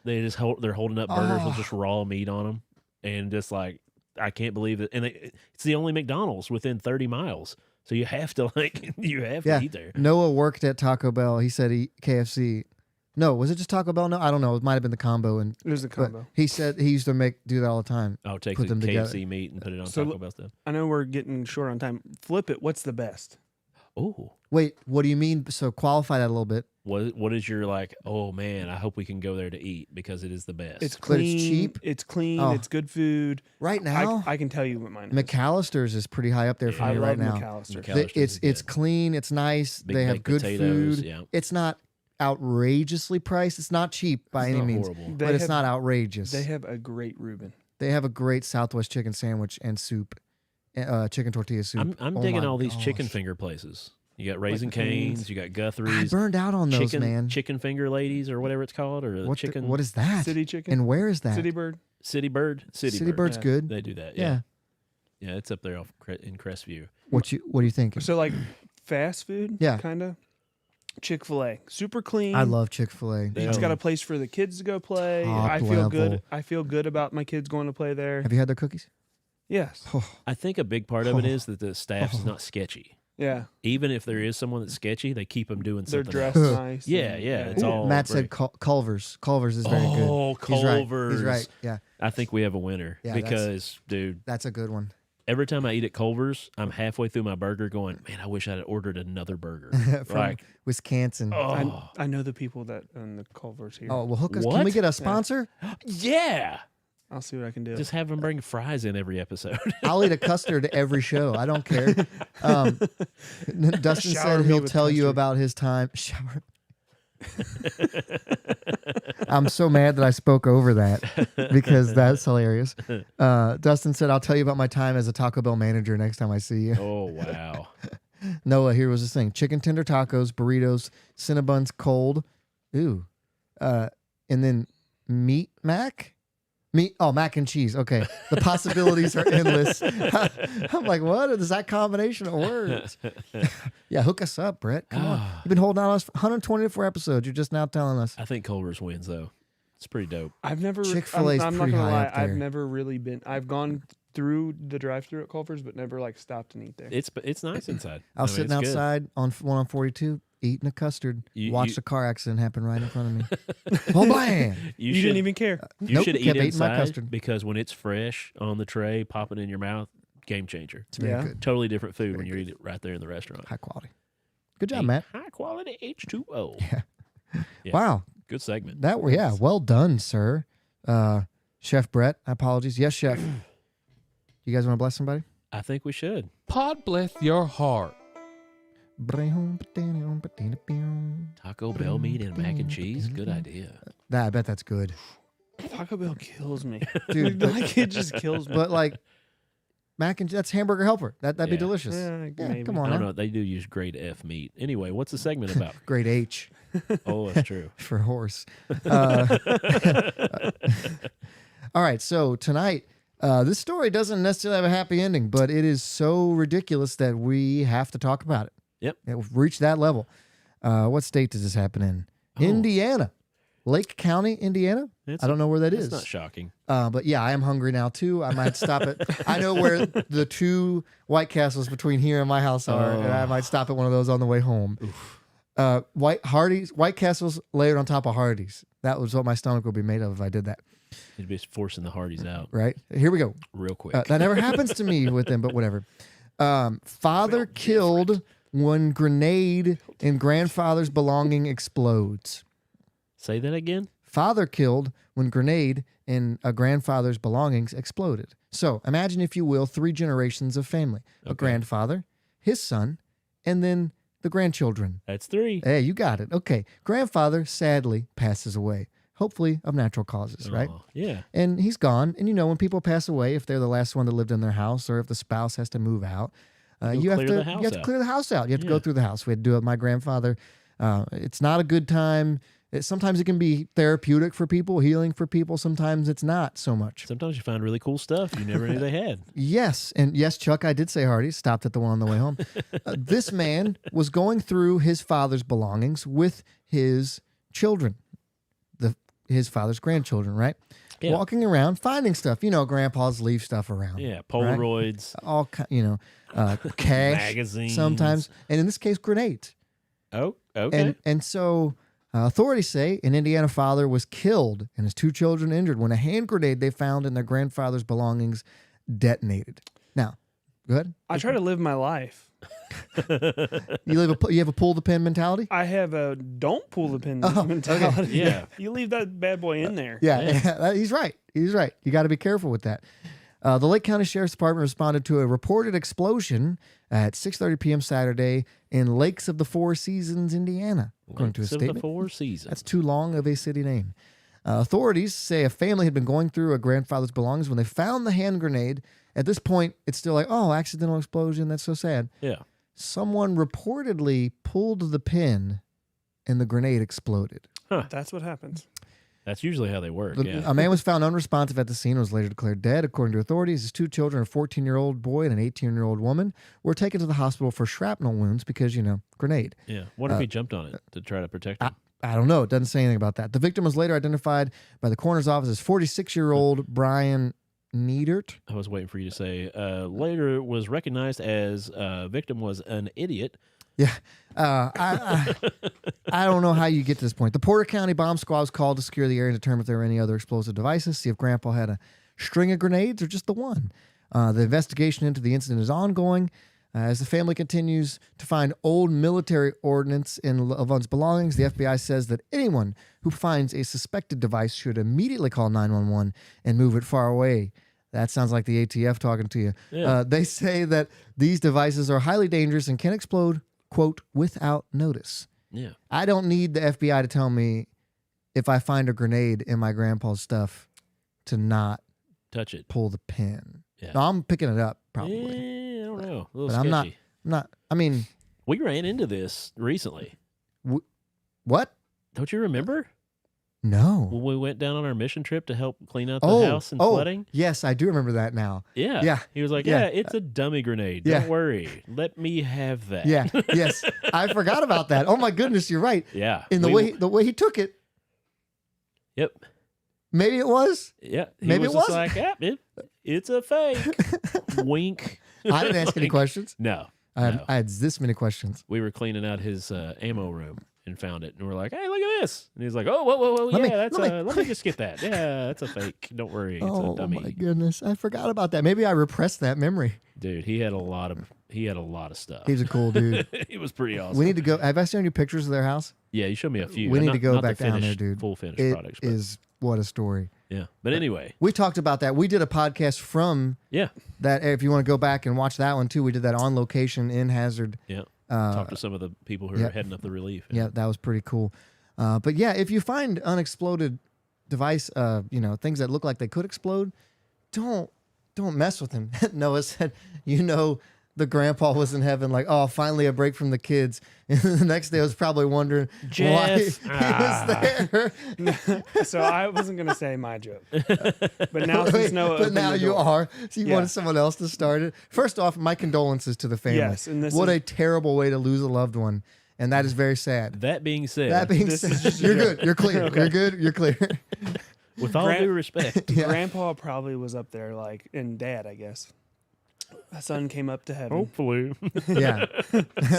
They're holding up burgers with Oh. just raw meat on them, and just like I can't believe it. And it's the only McDonald's within 30 miles, so you have to Yeah. eat there. Noah worked at Taco Bell. He said KFC. No, was it just Taco Bell? No, I don't know. It might have been the combo. And It was a but combo. he said he used to do that all the time. I'll take Put the them KFC together. meat and put it on So Taco Bell stuff. I know we're getting short on time. Flip it. What's the best? Oh, Wait, what do you mean? So qualify that a little bit. what is your like? Oh man, I hope we can go there to eat because it is the best. It's But clean. it's cheap? It's clean. Oh. It's good food. Right now, I can tell you what mine is. McAllister's is pretty high up there for I me love right now. McAllister. McAllister's is It's good. clean. It's nice. Big they have baked good potatoes, food. yeah. It's not outrageously priced. It's not cheap by It's any not means, horrible. They but it's have- not outrageous. They have a great Reuben. They have a great Southwest chicken sandwich and soup, chicken tortilla soup. I'm Oh digging my all these gosh. chicken finger places. You got Raising Cane's. Cane's, you got I Guthrie's, burned out on those, man. chicken finger ladies or whatever it's called, or the What, chicken what is that? City chicken. And where is that? City Bird. City Bird, City Bird. Bird's Yeah. good. They do that. Yeah. Yeah, it's up there in Crestview. What do you think? So like fast food. Yeah. Kind of. Chick-fil-A. Super clean. I love Chick-fil-A. They It's don't- got a place for the kids to go play. Top I feel good. level. I feel good about my kids going to play there. Have you had their cookies? Yes. I think a big part of it Oh. is that the staff is not sketchy. Yeah. Even if there is someone that's sketchy, they keep them doing They're something dressed else. nice. Yeah, and- yeah, it's all Matt said great. Culver's. Culver's is very good. Oh, He's right. Culver's. He's right. Yeah, I think we have a winner Yeah, that's- because, dude, that's a good one. every time I eat at Culver's, I'm halfway through my burger going, man, I wish I'd ordered another burger. From like, Wisconsin. oh, I know the people that own the Culvers here. Oh, well, hook us. Can What? we get a sponsor? yeah. I'll see what I can do. Just have them bring fries in every episode. I'll eat a custard every show. I don't care. Dustin Shower said me he'll with tell you custard. about his time. Shower. I'm so mad that I spoke over that because that's hilarious. Dustin said, I'll tell you about my time as a Taco Bell manager next time I see you. Oh, wow. Noah, here was this thing. Chicken tender tacos, burritos, Cinnabons cold. Ooh. And then meat mac? Mac and cheese. Okay. The possibilities are endless. I'm like, what is that combination of words? Yeah, hook us up, Brett. Come on. You've been holding on us for 124 episodes. You're just now telling us. I think Culver's wins, though. It's pretty dope. I've never. Chick-fil-A's I'm not pretty gonna high lie. up there. I've never really been. I've gone through the drive-through at Culver's, but never like stopped and eat there. It's nice inside. I was sitting it's good. outside on 142 eating a custard. You- Watched you- a car accident happen right in front of me. Oh, man. You should- didn't even care. You Nope, should kept eat eating my inside custard. because when it's fresh on the tray, popping in your mouth, game changer. It's very Yeah. good. Totally different food Very when you eat it right there in the restaurant. High quality. Good job, Matt. High quality H2O. Yeah. Wow. Good segment. Yeah, well done, sir. Chef Brett, apologies. Yes, Chef. You guys want to bless somebody? I think we should. Pod bless your heart. Taco Bell meat and mac and cheese. Good idea. I bet that's good. Taco Bell kills me, Dude, like it just kills me. but like, that's hamburger helper. That'd be Yeah. delicious. Yeah, Yeah, maybe. come I on don't now. know. They do use grade F meat. Anyway, what's the segment about? Grade H Oh, that's true. for horse. All right, so tonight, this story doesn't necessarily have a happy ending, but it is so ridiculous that we have to talk about it. Yep. We've reached that level. What state does this happen in? Oh. Indiana. Lake County, Indiana? It's- I don't know where that It's is. not shocking. But yeah, I am hungry now too. I might stop at. I know where the 2 White Castles between here and my house are, and I might stop at one of those on the way home. White Castles layered on top of Hardee's. That was what my stomach would be made of if I did that. You'd be forcing the Hardys out Right here we go. real quick. That never happens to me with them, but whatever. Father killed when grenade in grandfather's belonging explodes. Say that again. Father killed when grenade in a grandfather's belongings exploded. So imagine, if you will, 3 generations of family: a grandfather, his son, and then the grandchildren. That's 3. Hey, you got it. Okay. Grandfather sadly passes away, hopefully of natural causes, right? Oh, yeah. And he's gone. And when people pass away, if they're the last one that lived in their house, or if the spouse has to move out, you have clear to the house out. clear the house out. You have to go Yeah. through the house. We had to do it with my grandfather. It's not a good time. Sometimes it can be therapeutic for people, healing for people. Sometimes it's not so much. Sometimes you find really cool stuff you never knew they had. Yes. And yes, Chuck, I did say Hardy. Stopped at the one on the way home. This man was going through his father's belongings with his children, his father's grandchildren, right? Yeah. Walking around, finding stuff. Grandpas leave stuff around. Yeah, Polaroids, All cash magazines. sometimes, and in this case, grenades. Oh, okay. And so authorities say an Indiana father was killed and his 2 children injured when a hand grenade they found in their grandfather's belongings detonated. Now, go ahead. I try to live my life. You have a pull the pin mentality. I have a don't pull the pin Oh, mentality. Yeah. You leave that bad boy in there. Yeah, he's right. He's right. You got to be careful with that. The Lake County Sheriff's Department responded to a reported explosion at 6:30 p.m. Saturday in Lakes of the Four Seasons, Indiana, according to a Lakes of statement. the Four Seasons. That's too long of a city name. Authorities say a family had been going through a grandfather's belongings when they found the hand grenade. At this point, it's still like, oh, accidental explosion. That's so sad. Yeah. Someone reportedly pulled the pin and the grenade exploded. That's what happens. That's usually how they work. Yeah. A man was found unresponsive at the scene and was later declared dead. According to authorities, his 2 children, a 14-year-old boy and an 18-year-old woman, were taken to the hospital for shrapnel wounds because, grenade. Yeah. What if he jumped on it to try to protect him? I don't know. It doesn't say anything about that. The victim was later identified by the coroner's office as 46-year-old Brian Needert. I was waiting for you to say. Later was recognized as victim was an idiot. Yeah. I don't know how you get to this point. The Porter County Bomb Squad was called to secure the area and determine if there were any other explosive devices, see if Grandpa had a string of grenades or just the one. The investigation into the incident is ongoing. As the family continues to find old military ordnance in loved ones' belongings, the FBI says that anyone who finds a suspected device should immediately call 911 and move it far away. That sounds like the ATF talking to you. Yeah. They say that these devices are highly dangerous and can explode, quote, without notice. Yeah. I don't need the FBI to tell me if I find a grenade in my grandpa's stuff to not Touch it. pull the pin. Yeah. No, I'm picking it up probably. I don't know. A little But sketchy. I'm not. I mean, We ran into this recently. what? Don't you remember? No. When we went down on our mission trip to help clean out the house and flooding? Yes, I do remember that now. Yeah. Yeah. He was like, Yeah. yeah, it's a dummy grenade. Yeah. Don't worry. Let me have that. Yeah. Yes. I forgot about that. Oh my goodness, you're right. Yeah. In the way he took it, Yep. maybe it was. Yeah. He Maybe was it just wasn't. like, it's a fake. Wink. I didn't ask any Like, questions. No. I no. had this many questions. We were cleaning out his ammo room and found it. And we're like, hey, look at this. And he's like, oh, whoa. Let me- Let me just get that. Yeah, that's a fake. Don't worry. It's Oh a dummy. my goodness, I forgot about that. Maybe I repressed that memory. Dude, he had a lot of stuff. He's a cool dude. He was pretty awesome. We need to go. Have I shown you pictures of their house? Yeah, you showed me a few. We need Not- to go not the back down there, finished- dude. Full finished It products. But is what a story. yeah. But anyway, We talked about that. We did a podcast from yeah. that. If you want to go back and watch that one too, we did that on location in Hazard. Yeah. Uh, Talk to some of the people who yeah. are heading up the relief. Yeah, that was pretty cool. But yeah, if you find unexploded device, things that look like they could explode, don't don't mess with him. Noah said, the grandpa was in heaven, like, oh, finally a break from the kids. And the next day I was probably wondering why he was there. So I wasn't going to say my joke. But now since Noah But opened now the you door- are. So you Yeah. wanted someone else to start it. First off, my condolences to the family. Yes, and this what is- a terrible way to lose a loved one. And that is very sad. That being said, That being This is said, just a you're joke. good. You're clear. Okay. You're good. You're clear. with all Grant- due respect, Yeah. Grandpa probably was up there, like, and Dad, I guess. Son came up to heaven. hopefully. Yeah.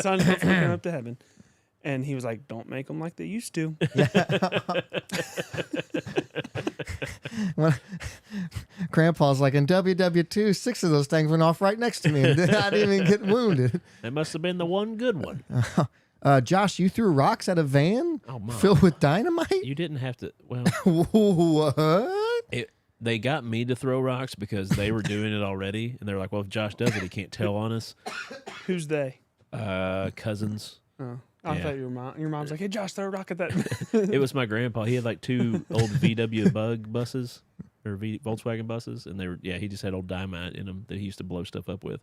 Son hopefully came up to heaven. And he was like, don't make them like they used to. When Grandpa's like, in WW2, 6 of those things went off right next to me. And I didn't even get wounded. That must have been the one good one. Josh, you threw rocks at a van Oh, Mom. filled with dynamite? You didn't have to. Well, What? they got me to throw rocks because they were doing it already, and they're like, "Well, if Josh does it, he can't tell on us." Who's they? Cousins. Oh, I Yeah. thought your mom's like, hey, Josh, throw a rock at that. It was my grandpa. He had like 2 old VW Bug buses or Volkswagen buses, and they were he just had old dynamite in them that he used to blow stuff up with.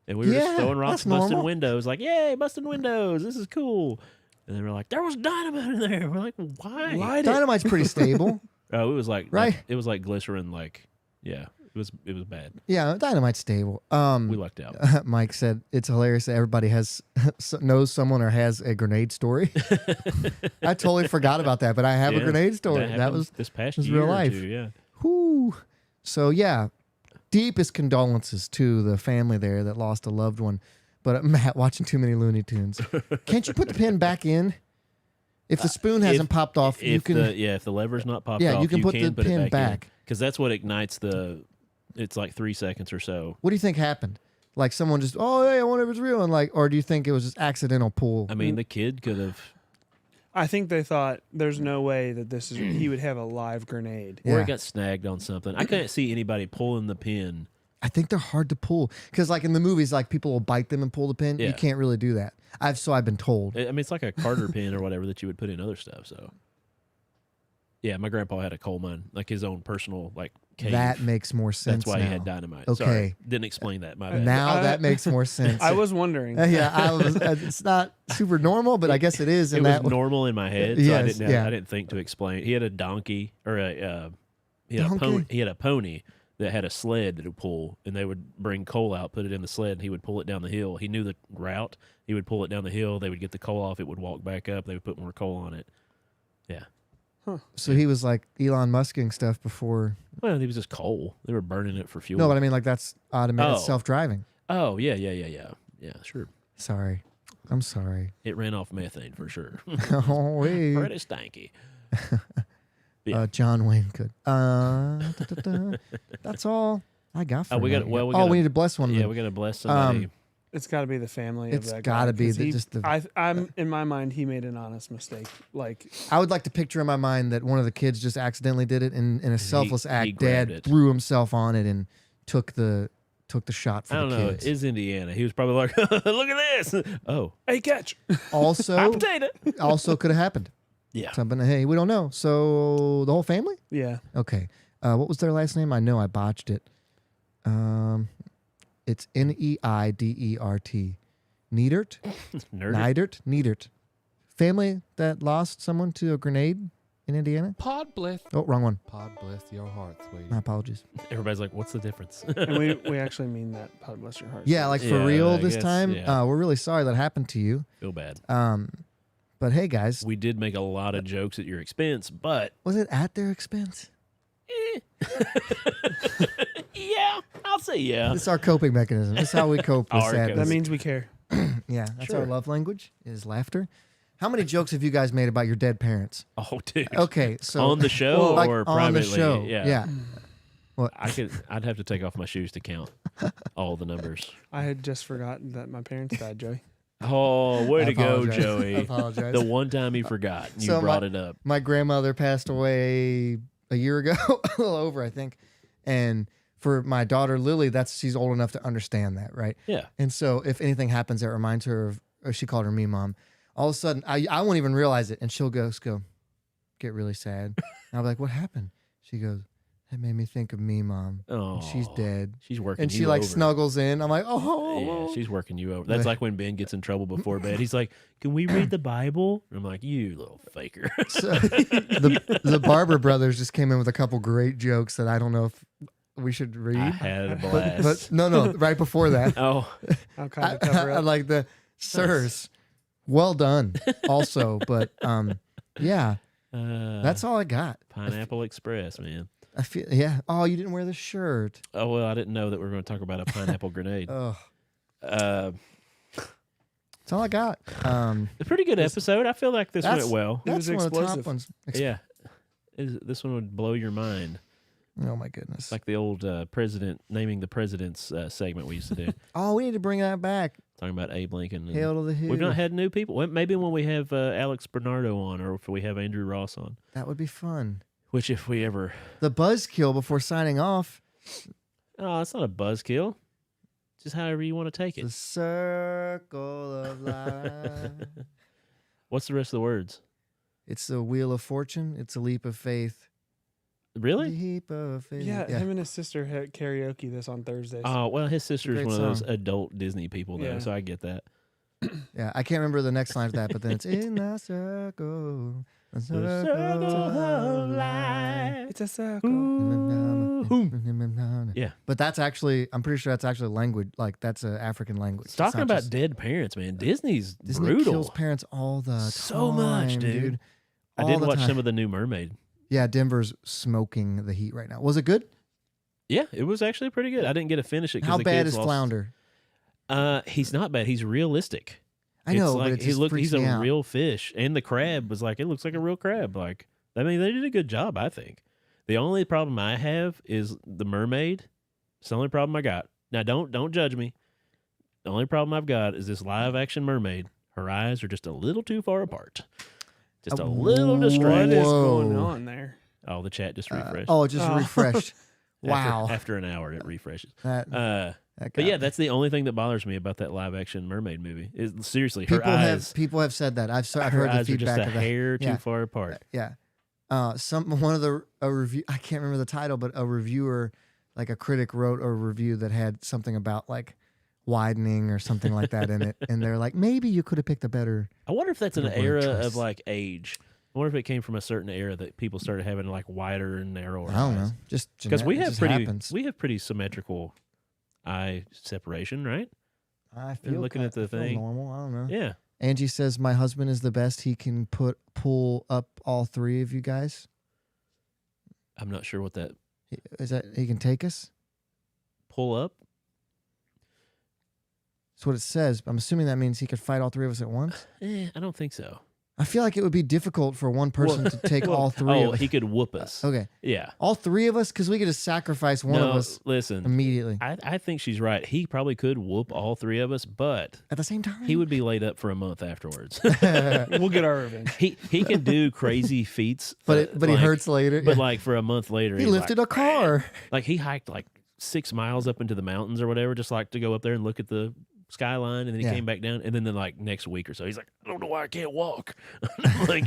And we were just Yeah, throwing rocks, that's busting normal. windows, like, "Yay, busting windows! This is cool." And they were like, "There was dynamite in there." We're like, "Why?" Light it. Dynamite's pretty stable. Oh, it was like Right. it was like glycerin. Like, yeah, it was bad. Yeah, dynamite's stable. We lucked out. Mike said it's hilarious that everybody knows someone or has a grenade story. I totally forgot about that, but I have a Yeah, grenade story. That happened was this past was year real or life. 2, yeah. whoo. So yeah, deepest condolences to the family there that lost a loved one. But Matt, watching too many Looney Tunes. Can't you put the pin back in? If the spoon hasn't popped off, you can. If the lever's not popped Yeah, off, you can put the pin it back. because that's what ignites the. It's like 3 seconds or so. What do you think happened? Like someone just, oh hey, I wonder if it's real, and like, or do you think it was just accidental pull? I mean, the kid could have, I think they thought there's no way that he would have a live grenade. or Yeah. it got snagged on something. I can't see anybody pulling the pin. I think they're hard to pull because, like in the movies, like people will bite them and pull the pin. Yeah. You can't really do that. I've been told. I mean, it's like a Carter pin or whatever that you would put in other stuff. So, yeah, my grandpa had a coal mine, like his own personal like cave. That makes more sense. That's why now. he had dynamite. Okay. Sorry, didn't explain that. My bad. Now I- that makes more sense. I was wondering. Yeah, I was. It's not super normal, but I guess it is. It And was that normal in my head, so Yes, yeah. I didn't think to explain. He had a donkey or he had Donkey? he had a pony that had a sled that would pull, and they would bring coal out, put it in the sled, and he would pull it down the hill. He knew the route. He would pull it down the hill. They would get the coal off. It would walk back up. They would put more coal on it. Yeah. So he was like Elon Musking stuff before. Well, it was just coal. They were burning it for fuel. No, but I mean like that's automated Oh. self-driving. Oh yeah. Yeah, sure. Sorry, I'm sorry. It ran off methane for sure. Oh wait. Pretty stanky. Yeah. John Wayne could. That's all I got for we now. got- well, we oh, gotta- we need to bless one of Yeah, them. we gotta bless somebody. It's got to be the family. It's of that gotta guy, be 'cause the- he- just the- I'm in my mind. He made an honest mistake. Like I would like to picture in my mind that one of the kids just accidentally did it, and in a selfless he act, grabbed Dad it. threw himself on it and took the shot for I don't the know. kids. It's Indiana. He was probably like, "Look at this." Oh, hey, catch. hot Also, potato. also could have happened. Yeah. Something. Hey, we don't know. So the whole family. Yeah. Okay. What was their last name? I know I botched it. It's Neidert. Neidert? Nerd. Neidert. Family that lost someone to a grenade in Indiana? Podbless. Oh, wrong one. Podbless your heart, sweetie. My apologies. Everybody's like, "What's the difference?" And we actually mean that. God bless your heart. Yeah, like for Yeah, real I this guess, time. yeah. We're really sorry that happened to you. Feel bad. But hey, guys, We did make a lot of jokes at your expense, but was it at their expense? yeah, I'll say yeah. It's our coping mechanism. It's how we cope with Our sadness. That means we care. Yeah, that's our Sure. love language is laughter. How many jokes have you guys made about your dead parents? Oh, dude. Okay, so On the show like or on privately? the show, yeah. What? I'd have to take off my shoes to count all the numbers. I had just forgotten that my parents died, Joey. Oh, way I to go, apologize. I Joey. apologize. The one time he forgot, you So brought it up. My grandmother passed away a year ago, a little over, I think. And for my daughter Lily, she's old enough to understand that, right? Yeah. And so if anything happens that reminds her of, or she called her me mom, all of a sudden I won't even realize it, and she'll go get really sad. And I'll be like, "What happened?" She goes, That made me think of me, Mom. Oh, And she's dead. She's working And you she like over. snuggles in. I'm like, oh. Yeah, she's working you over. That's like when Ben gets in trouble before bed. He's like, "Can we read the Bible?" I'm like, "You little faker." So, the Barber brothers just came in with a couple great jokes that I don't know if we should read. I had a blast. But no, right before that. Oh, I'll kind of cover I up. like the sirs. Well done. Also, but yeah, that's all I got. Pineapple Express, man. I feel Oh, you didn't wear the shirt. Oh well, I didn't know that we were going to talk about a pineapple grenade. Oh, That's that's all I got. a pretty good episode. I feel like this went well. It was That's one of the top explosive. ones. Yeah, this one would blow your mind. Oh my goodness. Like the old president naming the presidents segment we used to do, Oh, we need to bring that back. talking about Abe Lincoln. And Hail to the hill. we've not had new people. Well, maybe when we have Alex Bernardo on, or if we have Andrew Ross on. That would be fun. Which, if we ever, The buzzkill before signing off. oh, it's not a buzzkill. Just however you want to take The it. circle of life. What's the rest of the words? It's the wheel of fortune. It's a leap of faith. Really? Leap of faith. Yeah, him and his sister had karaoke this on Thursdays. Oh well, his sister is Great one of those song. adult Disney people, though, Yeah. so I get that. Yeah, I can't remember the next line of that, but then it's in the circle. The circle of life. It's a circle. Yeah. But that's actually, I'm pretty sure that's actually language. Like, that's an African language. It's Talking not about just- dead parents, man. Disney's Disney brutal. kills parents all the time. So much, dude. I All did the watch time. some of The New Mermaid. Yeah, Denver's smoking the heat right now. Was it good? Yeah, it was actually pretty good. I didn't get to finish it. 'Cause How the bad kids is lost- Flounder? He's not bad. He's realistic. I know, It's but like it just freaks he's me a out. real fish, and the crab was like, it looks like a real crab. Like, I mean, they did a good job, I think. The only problem I have is the mermaid. It's the only problem I got. Now, don't judge me. The only problem I've got is this live action mermaid. Her eyes are just a little too far apart. Just a little What distracted. is Whoa. going on there? Oh, the chat just refreshed. Oh, it just Oh. refreshed. Wow. After an hour, it refreshes. That But got yeah, me. that's the only thing that bothers me about that live action mermaid movie. Is seriously, her people eyes. people have said that. I've Her heard the eyes are just feedback a of that. hair Yeah. too far apart. Yeah. One of a review, I can't remember the title, but a reviewer, like a critic, wrote a review that had something about like widening or something like that in it, and they're like, maybe you could have picked a better. I wonder if that's an Good word era choice. of like age. I wonder if it came from a certain era that people started having like wider and narrower I don't know. eyes. Just Because we it have just pretty happens. we have pretty symmetrical eye separation, right? I You're feel looking at the I feel thing. normal. I don't know. Yeah. Angie says my husband is the best. He can pull up all three of you guys. I'm not sure what that Is that he can take us? pull up. That's what it says. I'm assuming that means he could fight all three of us at once. I don't think so. I feel like it would be difficult for one person to take all three Oh, of us. he could whoop us. Okay. Yeah. All three of us? Because we could just sacrifice one no, of us listen. immediately. I think she's right. He probably could whoop all three of us, but At the same time? he would be laid up for a month afterwards. We'll get our revenge. he can do crazy feats, but he like- hurts later. But Yeah. like for a month later, He he's lifted like, a car. like he hiked like 6 miles up into the mountains or whatever, just like to go up there and look at the skyline, and then he Yeah. came back down, and then like next week or so, he's like, I don't know why I can't walk. I'm like,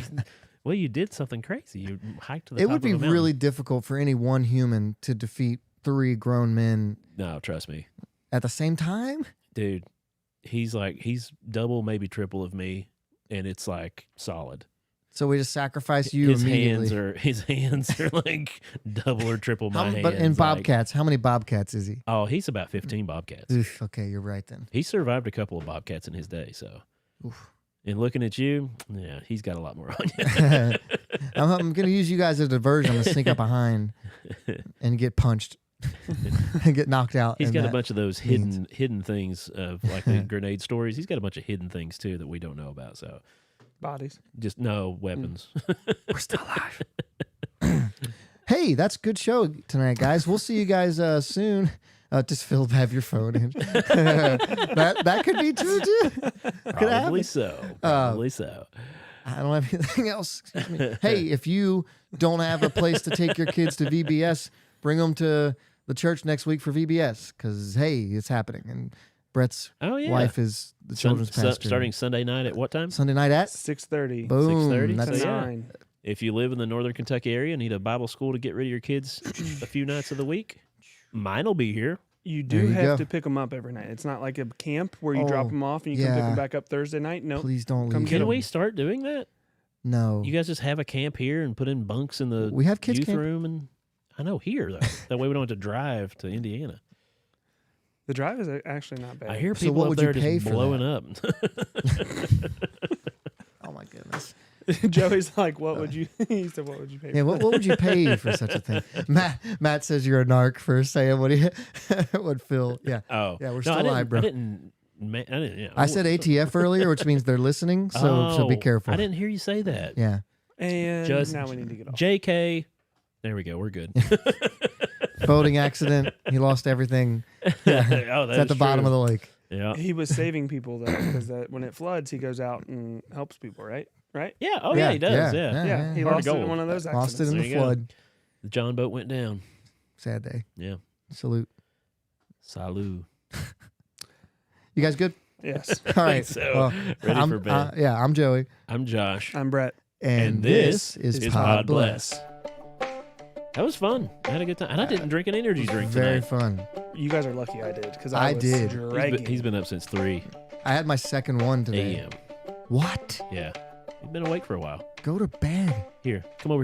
well, you did something crazy. You hiked to the It top would of be a mountain. really difficult for any one human to defeat three grown men No, trust me, at the same time. dude. He's double, maybe triple of me, and it's like solid. So we just sacrifice you his immediately. hands are like double or triple my hands. But in like- Bobcats, how many Bobcats is he? oh, he's about 15 bobcats. Oof, okay, you're right then. He survived a couple of bobcats in his day, so. Oof. And looking at you, yeah, he's got a lot more on you. I'm going to use you guys as a diversion. I'm going to sneak up behind and get punched and get knocked out. He's and got a that bunch of those means- hidden things of like the grenade stories. He's got a bunch of hidden things too that we don't know about. So Bodies. just no weapons. We're still alive. Hey, that's a good show tonight, guys. We'll see you guys soon. Just Phil, have your phone in. that could be true too. Probably happen. so. Probably so. I don't have anything else. Excuse me. Hey, if you don't have a place to take your kids to VBS, bring them to the church next week for VBS because hey, it's happening. And Brett's Oh yeah. wife is the children's pastor. starting Sunday night at what time? Sunday night at 6:30. boom. 6:30? That's So, yeah. 9. If you live in the Northern Kentucky area and need a Bible school to get rid of your kids a few nights of the week, mine will be here. You There do you have go. to pick them up every night. It's not like a camp where you drop Oh, them off and you come pick yeah. them back up Thursday night. No, Please don't Come leave. get Can 'em. we start doing that? No. You guys just have a camp here and put in bunks in the We have kids youth camp. room, and I know here though. That way we don't have to drive to Indiana. the drive is actually not bad. I hear So people what up would you there pay just for blowing up. Oh my goodness. Joey's like, "What would you?" He said, "What would you pay?" Yeah, for what would you pay for such a thing? Matt says you're a narc for saying what he would Phil. Yeah. Oh, Yeah, we're no, still I didn't, live, bro. I didn't. Yeah. I said ATF earlier, which means they're listening, so be Oh, careful. Oh. I didn't hear you say that. Yeah. And Just now we need to get off. JK. There we go. We're good. Boating accident. He lost everything. Yeah. Oh, It's at the bottom of the lake. Yeah. He was saving people though, because when it floods, he goes out and helps people, right? Right? Yeah. Oh, yeah, he does. Yeah. Yeah, he Heart of lost it in gold. one of those accidents. Lost it in There the you go. flood. The John boat went down. Sad day. Yeah. Salute. Salud. You guys good? Yes. All right. so. Well, Ready I'm, for bed. yeah, I'm Joey. I'm Josh. I'm Brett. And this is Pod Bless. That was fun. I had a good time. And I didn't drink an energy drink Very tonight. fun. You guys are lucky I did, because I I was did. dragging. He's been up since 3 I had my second one today. a.m. What? Yeah. He's been awake for a while. Go to bed. Here, come over here.